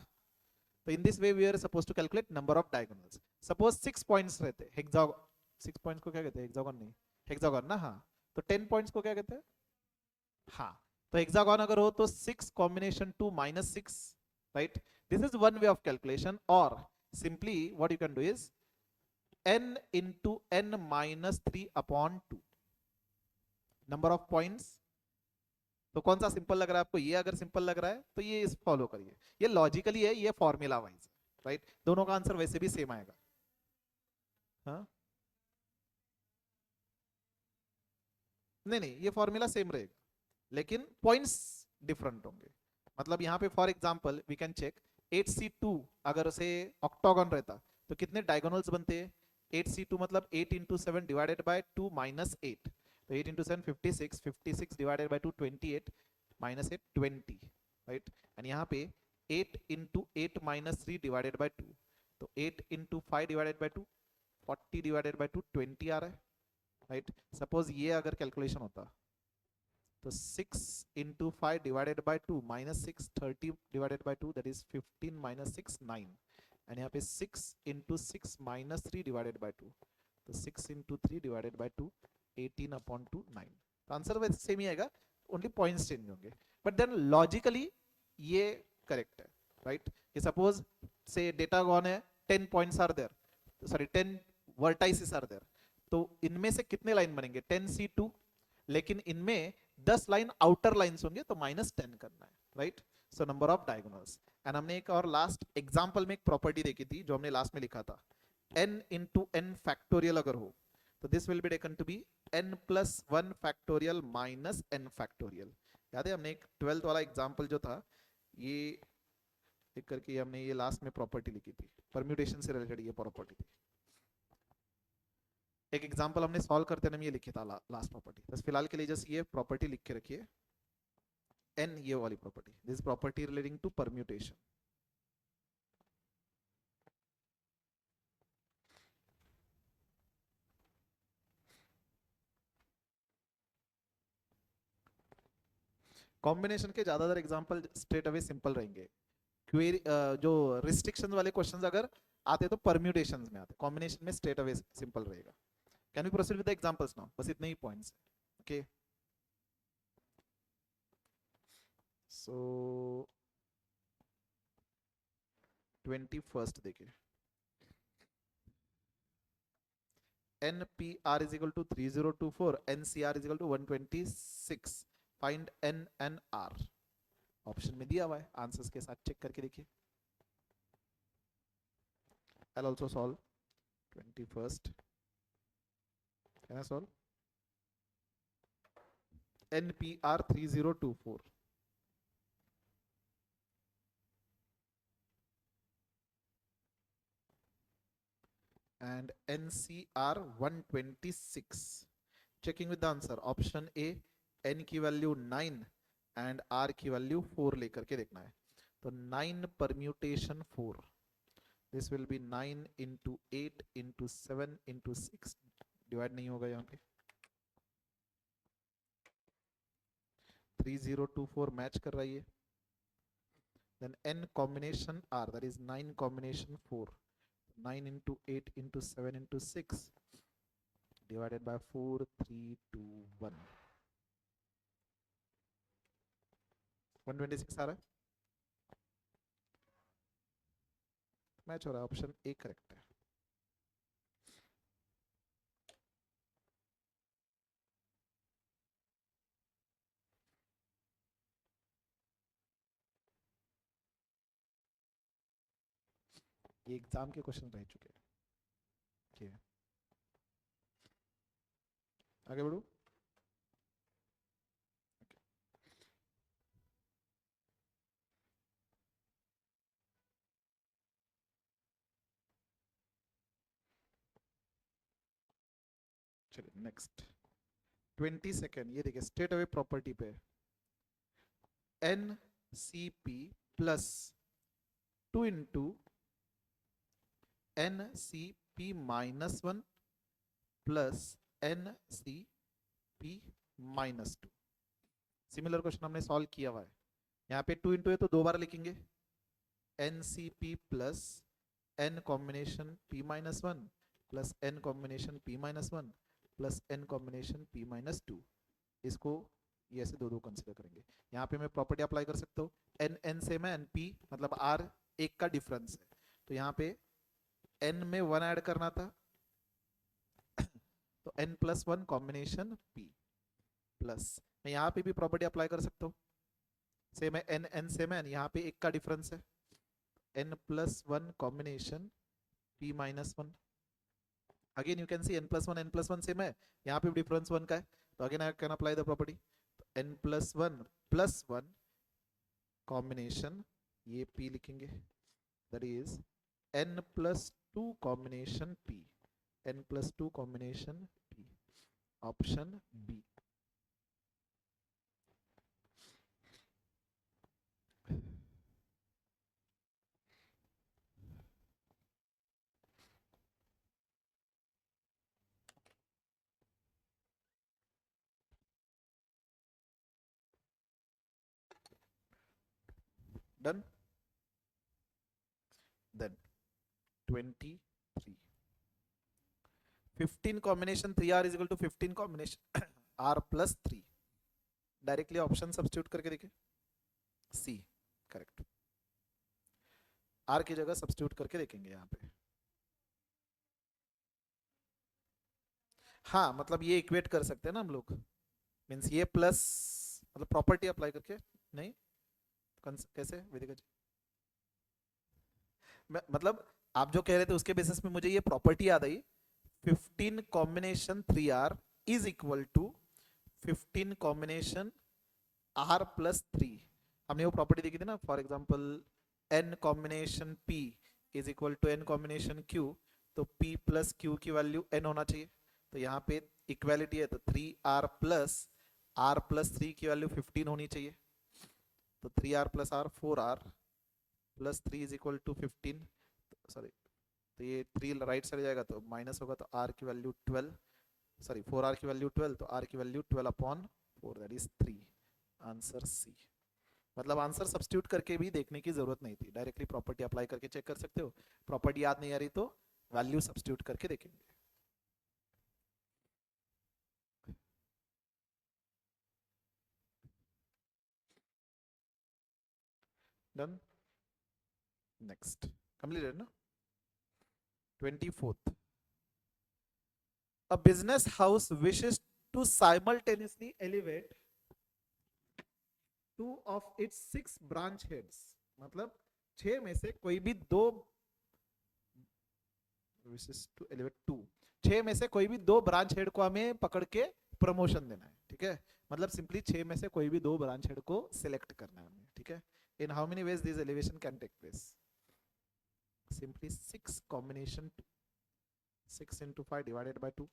तो in this way we are supposed to calculate number of diagonals. Suppose 6 points रहते हेक्सागन, 6 पॉइंट्स को क्या कहते हैं? हेक्सागन नहीं, हेक्सागन ना, हाँ। तो 10 पॉइंट्स को क्या कहते हैं? हाँ। तो हेक्सागन अगर हो तो 6 combination 2 -6, right. This is one way of calculation. और simply what you can do is n into n minus 3 upon 2 number of points. तो कौन सा सिंपल लग रहा है आपको? ये अगर सिंपल लग रहा है तो ये इस फॉलो करिए, ये लॉजिकली है, ये फॉर्मूला वाइज, राइट। दोनों का आंसर वैसे भी सेम आएगा। हाँ, नहीं नहीं, ये फॉर्मूला सेम रहेगा लेकिन पॉइंट्स डिफरेंट होंगे। मतलब यहाँ पे for example we can check 8C2 अगर उसे ऑक्टागन रहता तो कितने डायगोनल्स बनते हैं? 8C2 मतलब 8 इंटू 7 डिवाइडेड बाय 2 -8, तो 8 into 7 56, 56 divided by 2 28, -8 20, right. And यहाँ पे 8 इंटू 8 -3 डिवाइडेड बाय 2, तो 8 into 5 divided by 2 40 divided by 2 20 आ रहा है, राइट। सपोज ये अगर कैलकुलेशन होता तो 6 into 5 divided by 2 minus 6 30 divided by 2 that is 15 minus 6 9, and यहाँ पे 6 into 6 minus 3 divided by 2, तो 6 into 3 divided by 2 18 upon 2 9। तो आंसर वैसे सेम ही आएगा, ओनली पॉइंट्स चेंज होंगे, बट देन लॉजिकली ये करेक्ट है, राइट। कि सपोज से डेटा गॉन है 10 points are there, sorry 10 vertices are there, तो इनमें से कितने लाइन बनेंगे? 10C2, लेकिन इनमें 10 लाइन आउटर लाइंस होंगे तो -10 करना है, right. So number of diagonals. And हमने एक और लास्ट एग्जांपल में एक प्रॉपर्टी देखी थी जो हमने लास्ट में लिखा था, n into n फैक्टोरियल अगर हो तो this will be taken to be n+1 factorial minus n factorial. याद है हमने एक 12th वाला एग्जांपल जो था ये एक करके हमने ये लास्ट में प्रॉपर्टी लिखी थी, परम्यूटेशन से रिलेटेड ये प्रॉपर्टी थी। एक एग्जांपल हमने सॉल्व करते टाइम ये लिखा था लास्ट प्रॉपर्टी, बस फिलहाल के लिए जस्ट ये प्रॉपर्टी लिख के रखिए, n ये वाली property, this property relating to permutation. Combination के ज्यादातर एग्जांपल स्ट्रेट अवे सिंपल रहेंगे। क्वेरी जो रिस्ट्रिक्शन वाले क्वेश्चंस अगर आते तो परम्यूटेशंस में आते, कॉम्बिनेशन में स्ट्रेट अवे सिंपल रहेगा। Can we proceed with the examples now? बस इतने ही पॉइंट्स, ओके। सो 21st देखिए, NPR is equal to 3024, NCR is equal to 126, find N and R। Option में दिया हुआ है, आंसर्स के साथ चेक करके देखिए। I'll also solve 21st, can I solve? NPR 3024 and NCR 126, checking with the answer option A, n की वैल्यू 9 एंड r की वैल्यू 4 लेकर के देखना है। तो 9 permutation 4, this will B 9 into 8 into 7 into 6, divide नहीं होगा यहाँ पे, 3024 मैच कर रहा है ये। then n combination r, that is 9 combination 4, 9 into 8 into 7 into 6 divided by 4 3 2 1, 126 आ रहा है, मैच हो रहा है, ऑप्शन ए करेक्ट है। ये एग्जाम के क्वेश्चन रह चुके हैं। ठीक है, आगे बढ़ू। चलिए नेक्स्ट 22, ये देखिए स्टेट अवे प्रॉपर्टी पे N C P plus 2 N C P -1 plus N C P -2। Similar question हमने सॉल्व किया हुआ है। यहाँ पे 2 है तो 2 बार लिखेंगे, N C P plus N combination p -1 plus N combination p -1 plus N combination p -2। इसको ये ऐसे दो कंसिडर करेंगे। यहाँ पे मैं प्रॉपर्टी अप्लाई कर सकता हूँ, एन एन सेम है, एन पी मतलब आर एक का डिफरेंस है, तो यहाँ पे एन में 1 ऐड करना था तो n plus 1 combination p plus, मैं यहाँ पे भी प्रॉपर्टी अप्लाई कर सकता हूँ, सेम है, एन एन सेम है, यहाँ पे एक का डिफरेंस है, n plus 1 combination p -1। Again you can see n plus 1 same है, यहाँ पे भी डिफरेंस 1 का है, तो again I can apply the property, n plus 1 combination ये p लिखेंगे, that is n plus 2 combination p, n plus 2 combination p, option B. Done. Then 23, 15 combination 3r is equal to 15 combination r plus 3। Directly option substitute करके देखिए, सी करेक्ट, r की जगह सब्स्टिट्यूट करके देखेंगे यहाँ पे। हाँ मतलब ये इक्वेट कर सकते हैं ना हम लोग, मीन्स ये प्लस मतलब प्रॉपर्टी अप्लाई करके, नहीं कैसे वेदिका जी, मतलब आप जो कह रहे थे उसके बेसिस में मुझे ये प्रॉपर्टी याद आई, 15 combination 3r is equal to 15 combination r plus 3। हमने वो प्रॉपर्टी देखी थी ना, for example n combination p is equal to n combination q, तो p प्लस q की वैल्यू n होना चाहिए, तो यहाँ पे इक्वालिटी है, तो 3r प्लस 3 की वैल्यू 15 होनी चाहिए, तो 3r plus r 4r plus 3 is equal to 15, sorry तो ये 3 राइट साइड जाएगा तो माइनस होगा, तो r की वैल्यू 12, सॉरी 4r की वैल्यू 12, तो r की value 12/4 that is 3, answer C. मतलब आंसर सब्स्टिट्यूट करके भी देखने की जरूरत नहीं थी, डायरेक्टली प्रॉपर्टी अप्लाई करके चेक कर सकते हो, प्रॉपर्टी याद नहीं आ रही तो वैल्यू सब्स्टिट्यूट करके देखेंगे। डन। नेक्स्ट कंप्लीटेड ना। 24th, a business house wishes to simultaneously elevate 2 of its 6 branch heads, मतलब 6 में से कोई भी 2 wishes to elevate 2, 6 में से कोई भी 2 ब्रांच हेड को हमें पकड़ के प्रमोशन देना है, ठीक है, मतलब सिंपली 6 में से कोई भी 2 ब्रांच हेड को सिलेक्ट करना है हमें, ठीक है। In how many ways this elevation can take place, simply 6 combination 6 into 5 divided by 2,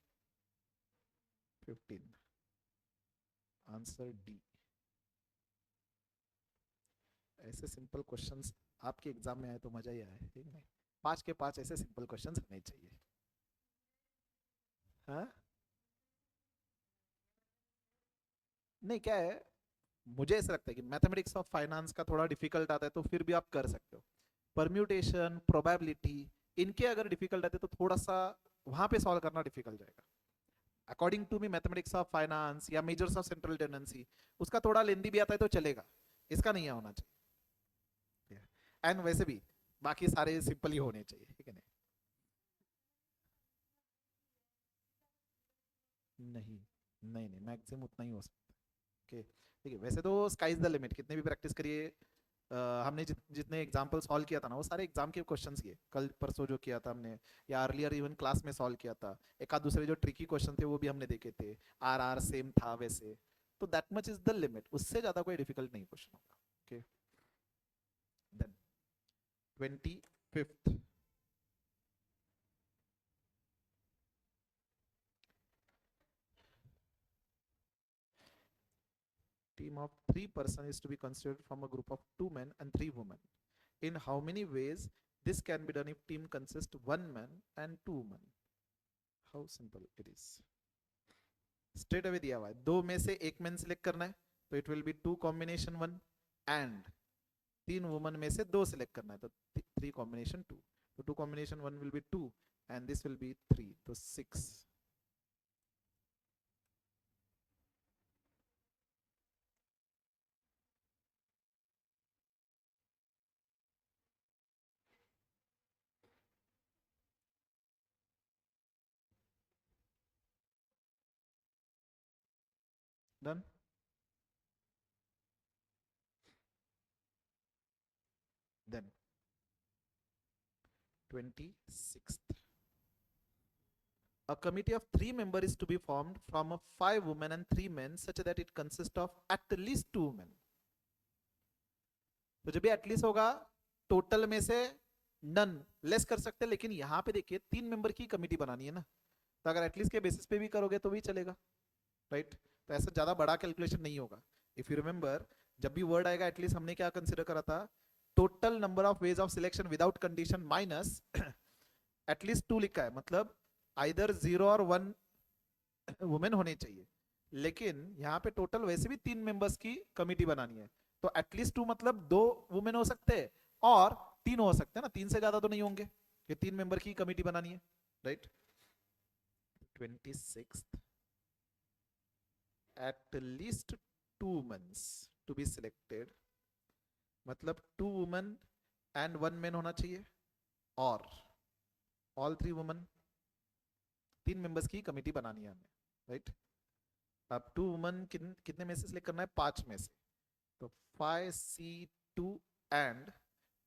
15, answer D. ऐसे सिंपल क्वेश्चंस आपके एग्जाम में आए तो मजा ही आए, ठीक है, 5 के 5 ऐसे सिंपल क्वेश्चंस नहीं चाहिए। हाँ नहीं क्या है, मुझे ऐसा लगता है कि मैथमेटिक्स ऑफ फाइनेंस का थोड़ा डिफिकल्ट आता है तो फिर भी आप कर सकते हो, परम्यूटेशन प्रोबेबिलिटी इनके अगर डिफिकल्ट आते तो थोड़ा सा वहां पे सॉल्व करना डिफिकल्ट जाएगा। According to me mathematics of finance या मेजर्स ऑफ सेंट्रल टेंडेंसी उसका थोड़ा लेंदी भी आता है तो चलेगा, इसका नहीं होना चाहिए। एंड वैसे भी बाकी सारे सिंपल ही होने चाहिए, ठीक है नहीं नहीं नहीं मैक्सिमम उतना ही हो सकता है। ओके ठीक है, वैसे तो स्काई इज द लिमिट, कितने भी प्रैक्टिस करिए। हमने जितने एग्जाम्पल सॉल्व किया था ना, वो सारे एग्जाम के क्वेश्चंस किए कल परसों जो किया था हमने, या अर्लियर इवन क्लास में सॉल्व किया था। एक आध दूसरे जो ट्रिकी क्वेश्चन थे वो भी हमने देखे थे, आर आर सेम था वैसे। तो that much is the limit, उससे ज्यादा कोई डिफिकल्ट नहीं क्वेश्चन होगा। Okay then 25th, team of 3 person is to be considered from a group of 2 men and 3 women. In how many ways this can be done if team consists 1 man and 2 men? How simple it is. Straight away दिया हुआ है, दो में से एक मैन सिलेक्ट करना है, तो it will be 2 combination 1, and 3 woman में से 2 सिलेक्ट करना है, तो 3 कॉम्बिनेशन 2। तो 2 combination 1 will be 2 and this will be 3, तो 6। Done. Then 26th, a committee of 3 members is to be formed from a 5 women and 3 men such that it consists of at least 2 men. तो जब भी एटलीस्ट होगा, टोटल में से नन लेस कर सकते हैं, लेकिन यहां पे देखिए 3 मेंबर की कमिटी बनानी है ना, तो अगर एटलीस्ट के बेसिस पे भी करोगे तो भी चलेगा, राइट। तो ऐसा ज्यादा बड़ा कैलकुलेशन नहीं होगा। इफ यू रिमेंबर, जब भी वर्ड आएगा एटलीस्ट हमने क्या कंसिडर करा था, total number of ways of selection without condition minus at least 2 लिखा है, मतलब आइदर 0 और 1 वुमेन होने चाहिए, लेकिन यहाँ पे टोटल वैसे भी 3 मेंबर्स की कमिटी बनानी है, तो एटलीस्ट 2 मतलब 2 वुमेन हो सकते हैं और 3 हो सकते हैं ना, 3 से ज्यादा तो नहीं होंगे, ये 3 मेंबर की कमिटी बनानी है, right. 26th, at least 2 men to be selected, मतलब 2 women and 1 man होना चाहिए, और ऑल 3 वुमेन, 3 मेंबर्स की कमिटी बनानी है हमें, राइट। अब 2 वुमेन कितने में से सिलेक्ट करना है, 5 में से, तो 5C2 एंड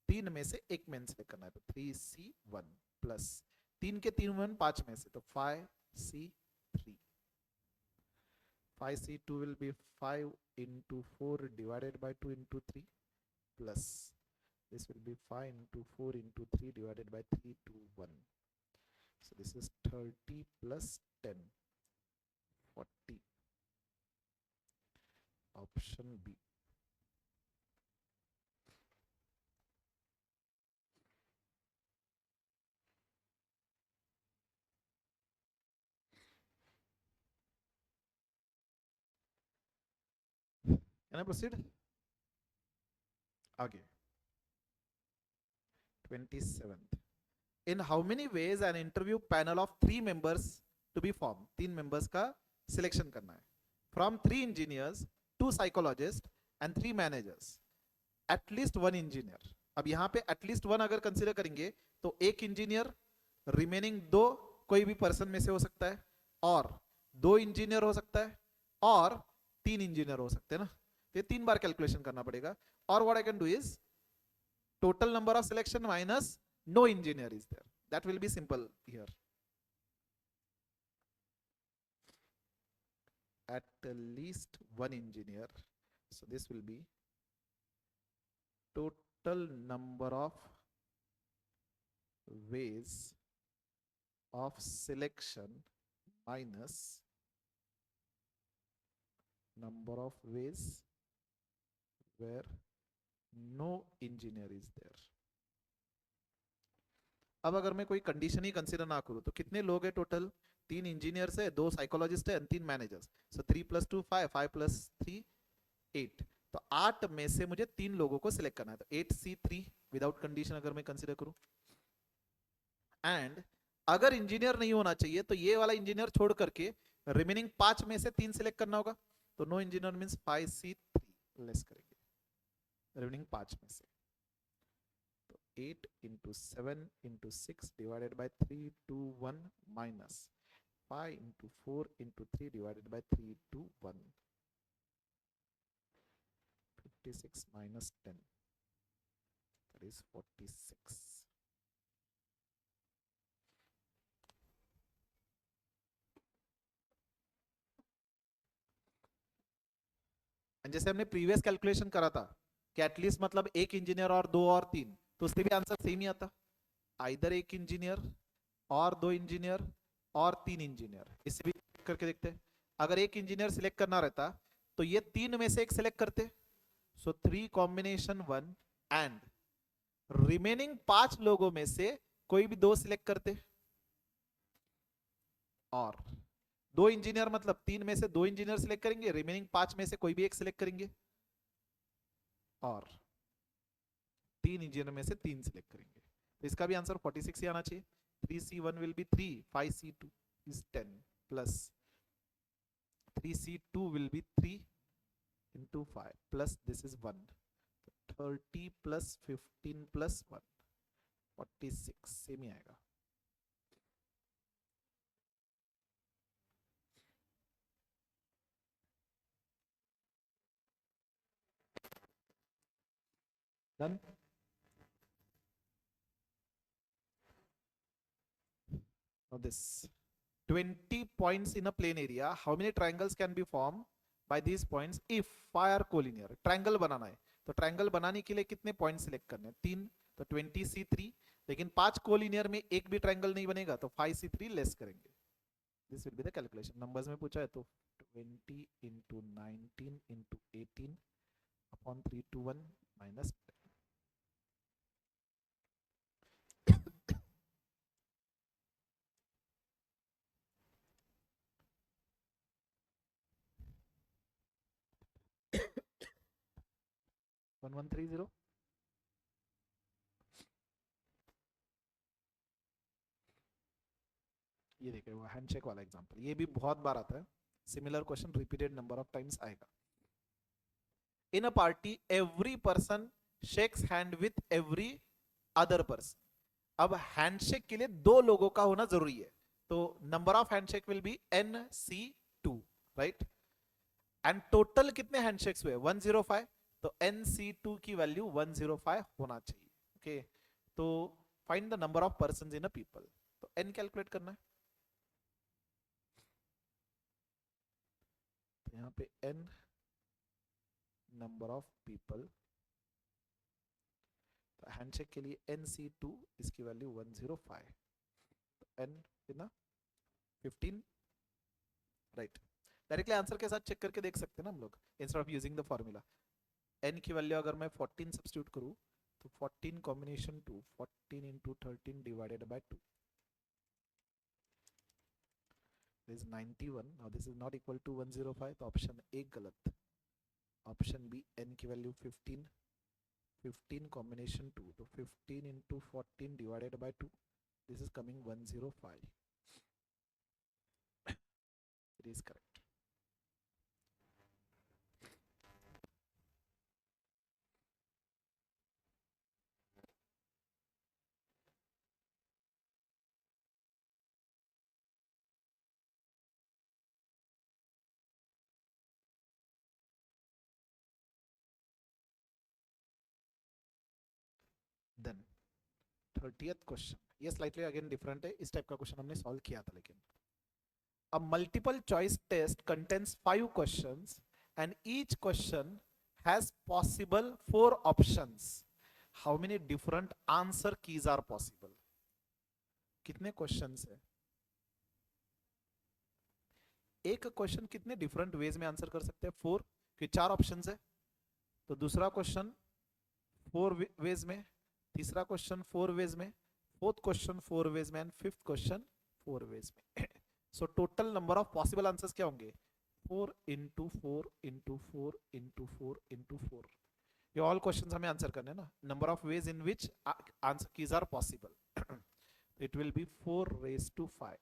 3 में से एक मैन सिलेक्ट करना है, तो 3C1 प्लस 3 के 3 वुमेन 5 में से, तो 5C3। 5C2 will be 5 into 4 divided by 2 into 3 plus this will be 5 into 4 into 3 divided by 3 to 1. So this is 30 plus 10, 40. Option B. Can I proceed? Again. 27th. In how many ways an interview panel of 3 members to be formed? 3 members का सिलेक्शन करना है, from 3 engineers, 2 psychologists and 3 managers. At least 1 engineer. अब यहाँ पे at least 1 अगर कंसिडर करेंगे तो 1 इंजीनियर, रिमेनिंग 2 कोई भी पर्सन में से हो सकता है, और 2 इंजीनियर हो सकता है, और 3 इंजीनियर हो सकते हैं ना, ये 3 बार कैलकुलेशन करना पड़ेगा। और what I can do is total number of selection minus no engineer is there, that will be simple here, at least 1 engineer, so this will be total number of ways of selection minus number of ways where no engineer is there. अब अगर मैं कोई कंडीशन ही कंसीडर ना करूं तो कितने लोग हैं टोटल, 3 इंजीनियर्स है, 2 साइकोलॉजिस्ट है, 3 मैनेजर्स, सो 3 + 2 5, 5 + 3 8, तो 8 में से मुझे 3 लोगों को सिलेक्ट करना है, तो 8C3 विदाउट कंडीशन अगर मैं कंसीडर करूं, एंड अगर इंजीनियर नहीं होना चाहिए तो ये वाला इंजीनियर छोड़ करके रिमेनिंग 5 में से 3 सिलेक्ट करना होगा, तो no engineer means 5C3 less करेंगे, रिमेनिंग 5 में से। तो 8 into 7 into 6 divided by 3 2 1 minus 5 into 4 into 3 divided by 3 2 1, 56 minus 10, that is 46. जैसे हमने प्रीवियस कैलकुलेशन करा था कि एटलीस्ट मतलब एक इंजीनियर और दो और तीन, तो उससे भी आंसर सेम ही आता, आइदर एक इंजीनियर और दो इंजीनियर और तीन इंजीनियर। इससे भी करके देखते हैं, अगर एक इंजीनियर सिलेक्ट करना रहता तो ये तीन में से एक सिलेक्ट करते, सो 3 कॉम्बिनेशन 1 एंड रिमेनिंग 5 लोगों में से कोई भी दो सिलेक्ट करते, और दो इंजीनियर मतलब तीन में से दो इंजीनियर सिलेक्ट करेंगे, रिमेनिंग 5 में से कोई भी एक सिलेक्ट करेंगे, और तीन इंजीनियर में से तीन सिलेक्ट करेंगे। तो इसका भी आंसर 46 ही आना चाहिए। 3C1 will be 3, 5C2 is 10 plus 3C2 will be 3 into 5 plus this is 1, 30 plus 15 plus 1, 46 same ही आएगा। Done? Now this 20 points in a plane area, how many triangles can be formed by these points if phi are collinear? Triangle बनाना है, तो ट्रायंगल बनाने के लिए कितने पॉइंट सिलेक्ट करने हैं? 3, तो 20C3, लेकिन 5 कोलिनियर में एक भी ट्रायंगल नहीं बनेगा, तो 5C3 लेस करेंगे। This will be the calculation. Numbers में पूछा है तो 20 इंटू 19 इंटू 18 अपॉन 321 माइनस 1130। ये देखिए वो हैंडशेक वाला एग्जांपल, ये भी बहुत बार आता है, similar question repeated number of times आएगा। In a party every person shakes hand with every other person. अब हैंडशेक के लिए दो लोगों का होना जरूरी है, तो number of handshake will be NC2, right? And total कितने हैंडशेक्स हुए? 105, तो NC2 की वैल्यू 105 होना चाहिए। ओके, तो find the number of person in a people, तो n कैलकुलेट करना है, तो यहाँ पे n नंबर ऑफ पीपल, तो हैंडशेक के लिए NC2 इसकी वैल्यू 105, तो n कितना 15, राइट? डायरेक्टली आंसर के साथ चेक करके देख सकते हैं ना हम लोग, instead of using the formula. n की वैल्यू अगर मैं 14 सब्स्टिट्यूट करूं, तो 14 combination 2, 14 into 13 divided by 2 is 91। now this is not equal to 105, तो ऑप्शन ए गलत, ऑप्शन बी n की वैल्यू 15, 15 कॉम्बिनेशन 2, तो 15 into 14 divided by 2, this is coming 105, it is correct. Then 30th question, ये स्लाइटली अगेन डिफरेंट है, इस टाइप का क्वेश्चन हमने सॉल्व किया था, लेकिन a multiple choice test contains 5 questions and each question has possible 4 options. How many different answer keys are possible? कितने क्वेश्चंस है? एक क्वेश्चन कितने डिफरेंट वेज में आंसर कर सकते हैं? 4, कि 4 ऑप्शंस है, तो दूसरा क्वेश्चन 4 वेज में, तीसरा क्वेश्चन 4 वेज में, फोर्थ क्वेश्चन 4 वेज में एंड फिफ्थ क्वेश्चन 4 वेज में। सो total number of possible answers क्या होंगे? 4 इंटू 4 इंटू 4 इंटू 4 इंटू 4। ये ऑल क्वेश्चंस हमें आंसर करने हैं ना, number of ways in which answer keys are possible, it will be 4 raise to 5,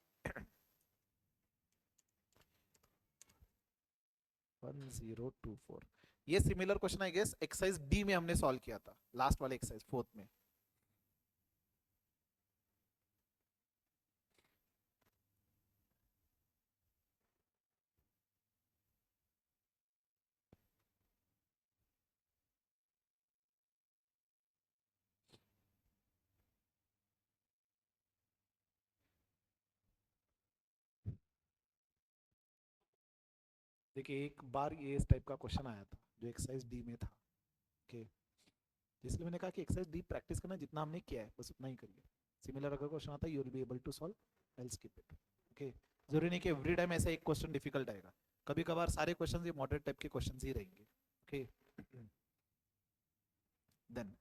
1024। ये similar question I guess exercise D में हमने सॉल्व किया था, लास्ट वाले एक्सरसाइज फोर्थ में। देखिए एक बार ये इस टाइप का क्वेश्चन आया था जो एक्सरसाइज डी में था, ओके, इसलिए मैंने कहा कि एक्सरसाइज डी प्रैक्टिस करना, जितना हमने किया है बस उतना ही करिए। सिमिलर अगर क्वेश्चन आता है you will be able to solve, else keep it, okay. जरूरी नहीं कि एवरी टाइम ऐसा एक क्वेश्चन डिफिकल्ट आएगा, कभी कभार सारे क्वेश्चन ये मॉडरेट टाइप के क्वेश्चन ही रहेंगे, okay. Then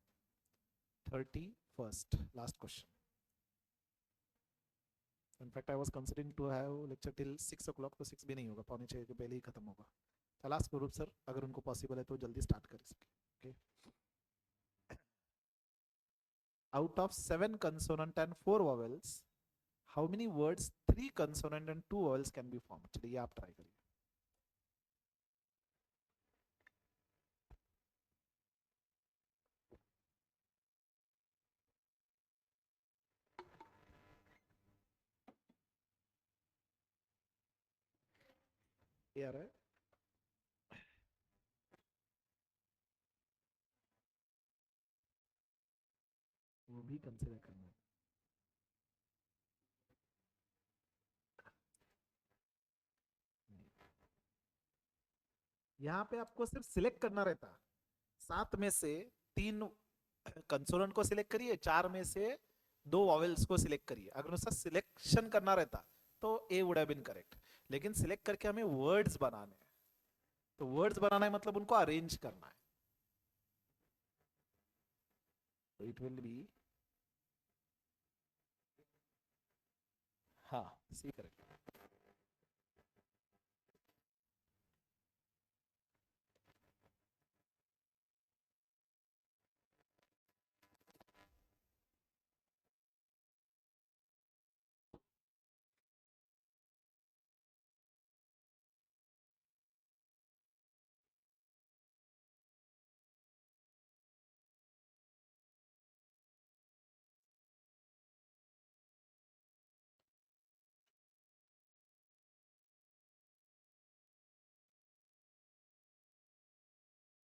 31st last question. In fact, I was considering to have lecture till 6 o'clock, तो 6 भी नहीं होगा, 5:45 के पहले ही खत्म होगा। चला स्वरूप सर अगर उनको पॉसिबल है तो जल्दी स्टार्ट कर सके, okay. Out of 7 consonant and 4 vowels, how many words 3 consonant and 2 vowels can be formed? चलिए आप ट्राई करिए। ये आ रहा है, वो भी कंसिडर करना है। यहाँ पे आपको सिर्फ सिलेक्ट करना रहता, 7 में से 3 कंसोनेंट को सिलेक्ट करिए, 4 में से 2 वॉवेल्स को सिलेक्ट करिए। अगर उसका सिलेक्शन करना रहता तो ए वुड हैव बीन करेक्ट, लेकिन सिलेक्ट करके हमें वर्ड्स बनाने हैं, तो वर्ड्स बनाना है मतलब उनको अरेंज करना है, तो इट विल बी, हाँ सी करेक्ट।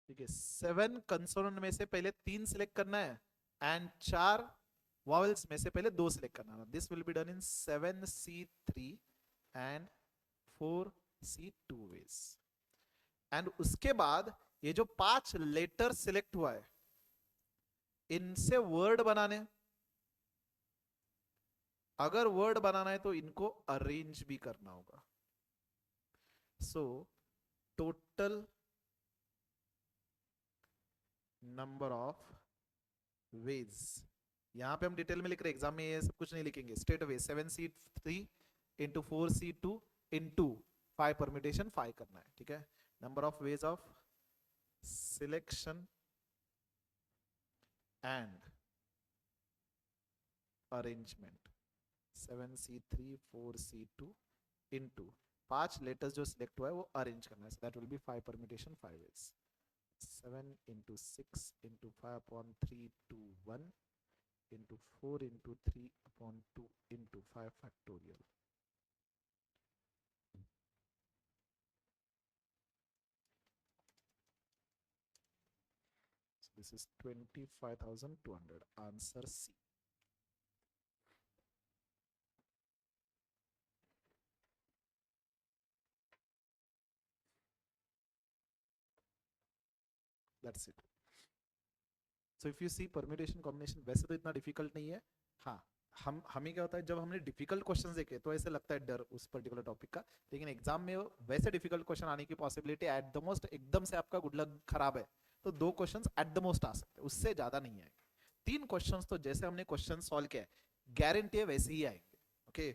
ठीक है, 7 कंसोनेंट में से पहले 3 सिलेक्ट करना है एंड 4 वॉवेल्स में से पहले 2 सिलेक्ट करना है। This will be done in 7C3 and 4C2 ways. And उसके बाद ये जो 5 लेटर सिलेक्ट हुआ है इनसे वर्ड बनाने, अगर वर्ड बनाना है तो इनको अरेंज भी करना होगा। सो टोटल नंबर ऑफ वेज, यहां पे हम डिटेल में लिख रहे हैं, एग्जाम में ये सब कुछ नहीं लिखेंगे, straight away 7C3 into 4C2 into 5 permutation 5 करना है, ठीक है। Number of ways of selection and arrangement 7C3 4C2 into 5 letters जो सिलेक्ट हुआ है वो अरेंज करना है, that will be 5 permutation 5 ways. 7 into 6 into 5 upon 3 to 1 into 4 into 3 upon 2 into 5 factorial. So this is 25,200. Answer C. That's it. So if you see permutation combination वैसे तो इतना डिफिकल्ट नहीं है, हाँ हम हमें क्या होता है जब हमने डिफिकल्ट क्वेश्चंस देखे तो ऐसे लगता है डर उस पर्टिकुलर टॉपिक का, लेकिन एग्जाम में वैसे डिफिकल्ट क्वेश्चन आने की पॉसिबिलिटी एट द मोस्ट, एकदम से आपका गुड लक खराब है तो 2 क्वेश्चंस एट द मोस्ट आ सकते हैं, उससे ज्यादा नहीं आएंगे। 3 क्वेश्चंस तो जैसे हमने क्वेश्चन सॉल्व किया गारंटी है वैसे ही आएंगे, ओके।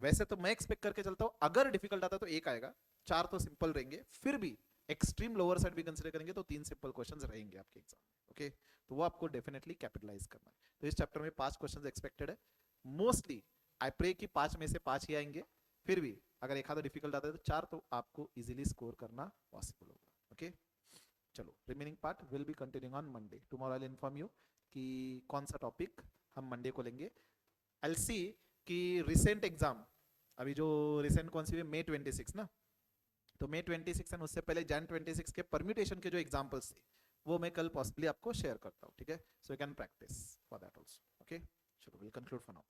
वैसे तो मैं एक्सपेक्ट करके चलता हूं अगर डिफिकल्ट आता तो 1 आएगा, 4 तो सिंपल रहेंगे, फिर भी एक्सट्रीम लोअर साइड भी कंसीडर करेंगे तो 3 सिंपल क्वेश्चंस रहेंगे आपके एग्जाम में, ओके। तो वो आपको डेफिनेटली कैपिटलाइज करना है। तो इस चैप्टर में 5 क्वेश्चंस एक्सपेक्टेड है, मोस्टली आई प्रे कि 5 में से 5 ही आएंगे, फिर भी अगर एक आधा डिफिकल्ट आता है तो 4 तो आपको इजीली स्कोर करना पॉसिबल होगा, ओके। चलो remaining part will be continuing on Monday. Tomorrow I will inform you कि कौन सा टॉपिक हम मंडे को लेंगे. आई विल सी कि रिसेंट एग्जाम अभी जो रिसेंट कौन सी है मई 26 ना, तो मई 26 एंड उससे पहले जैन 26 के परम्यूटेशन के जो एग्जाम्पल्स थे वो मैं कल पॉसिबली आपको शेयर करता हूँ. ठीक है, so you can practice for that also. Okay, चलो विल कंक्लूड फॉर नाउ.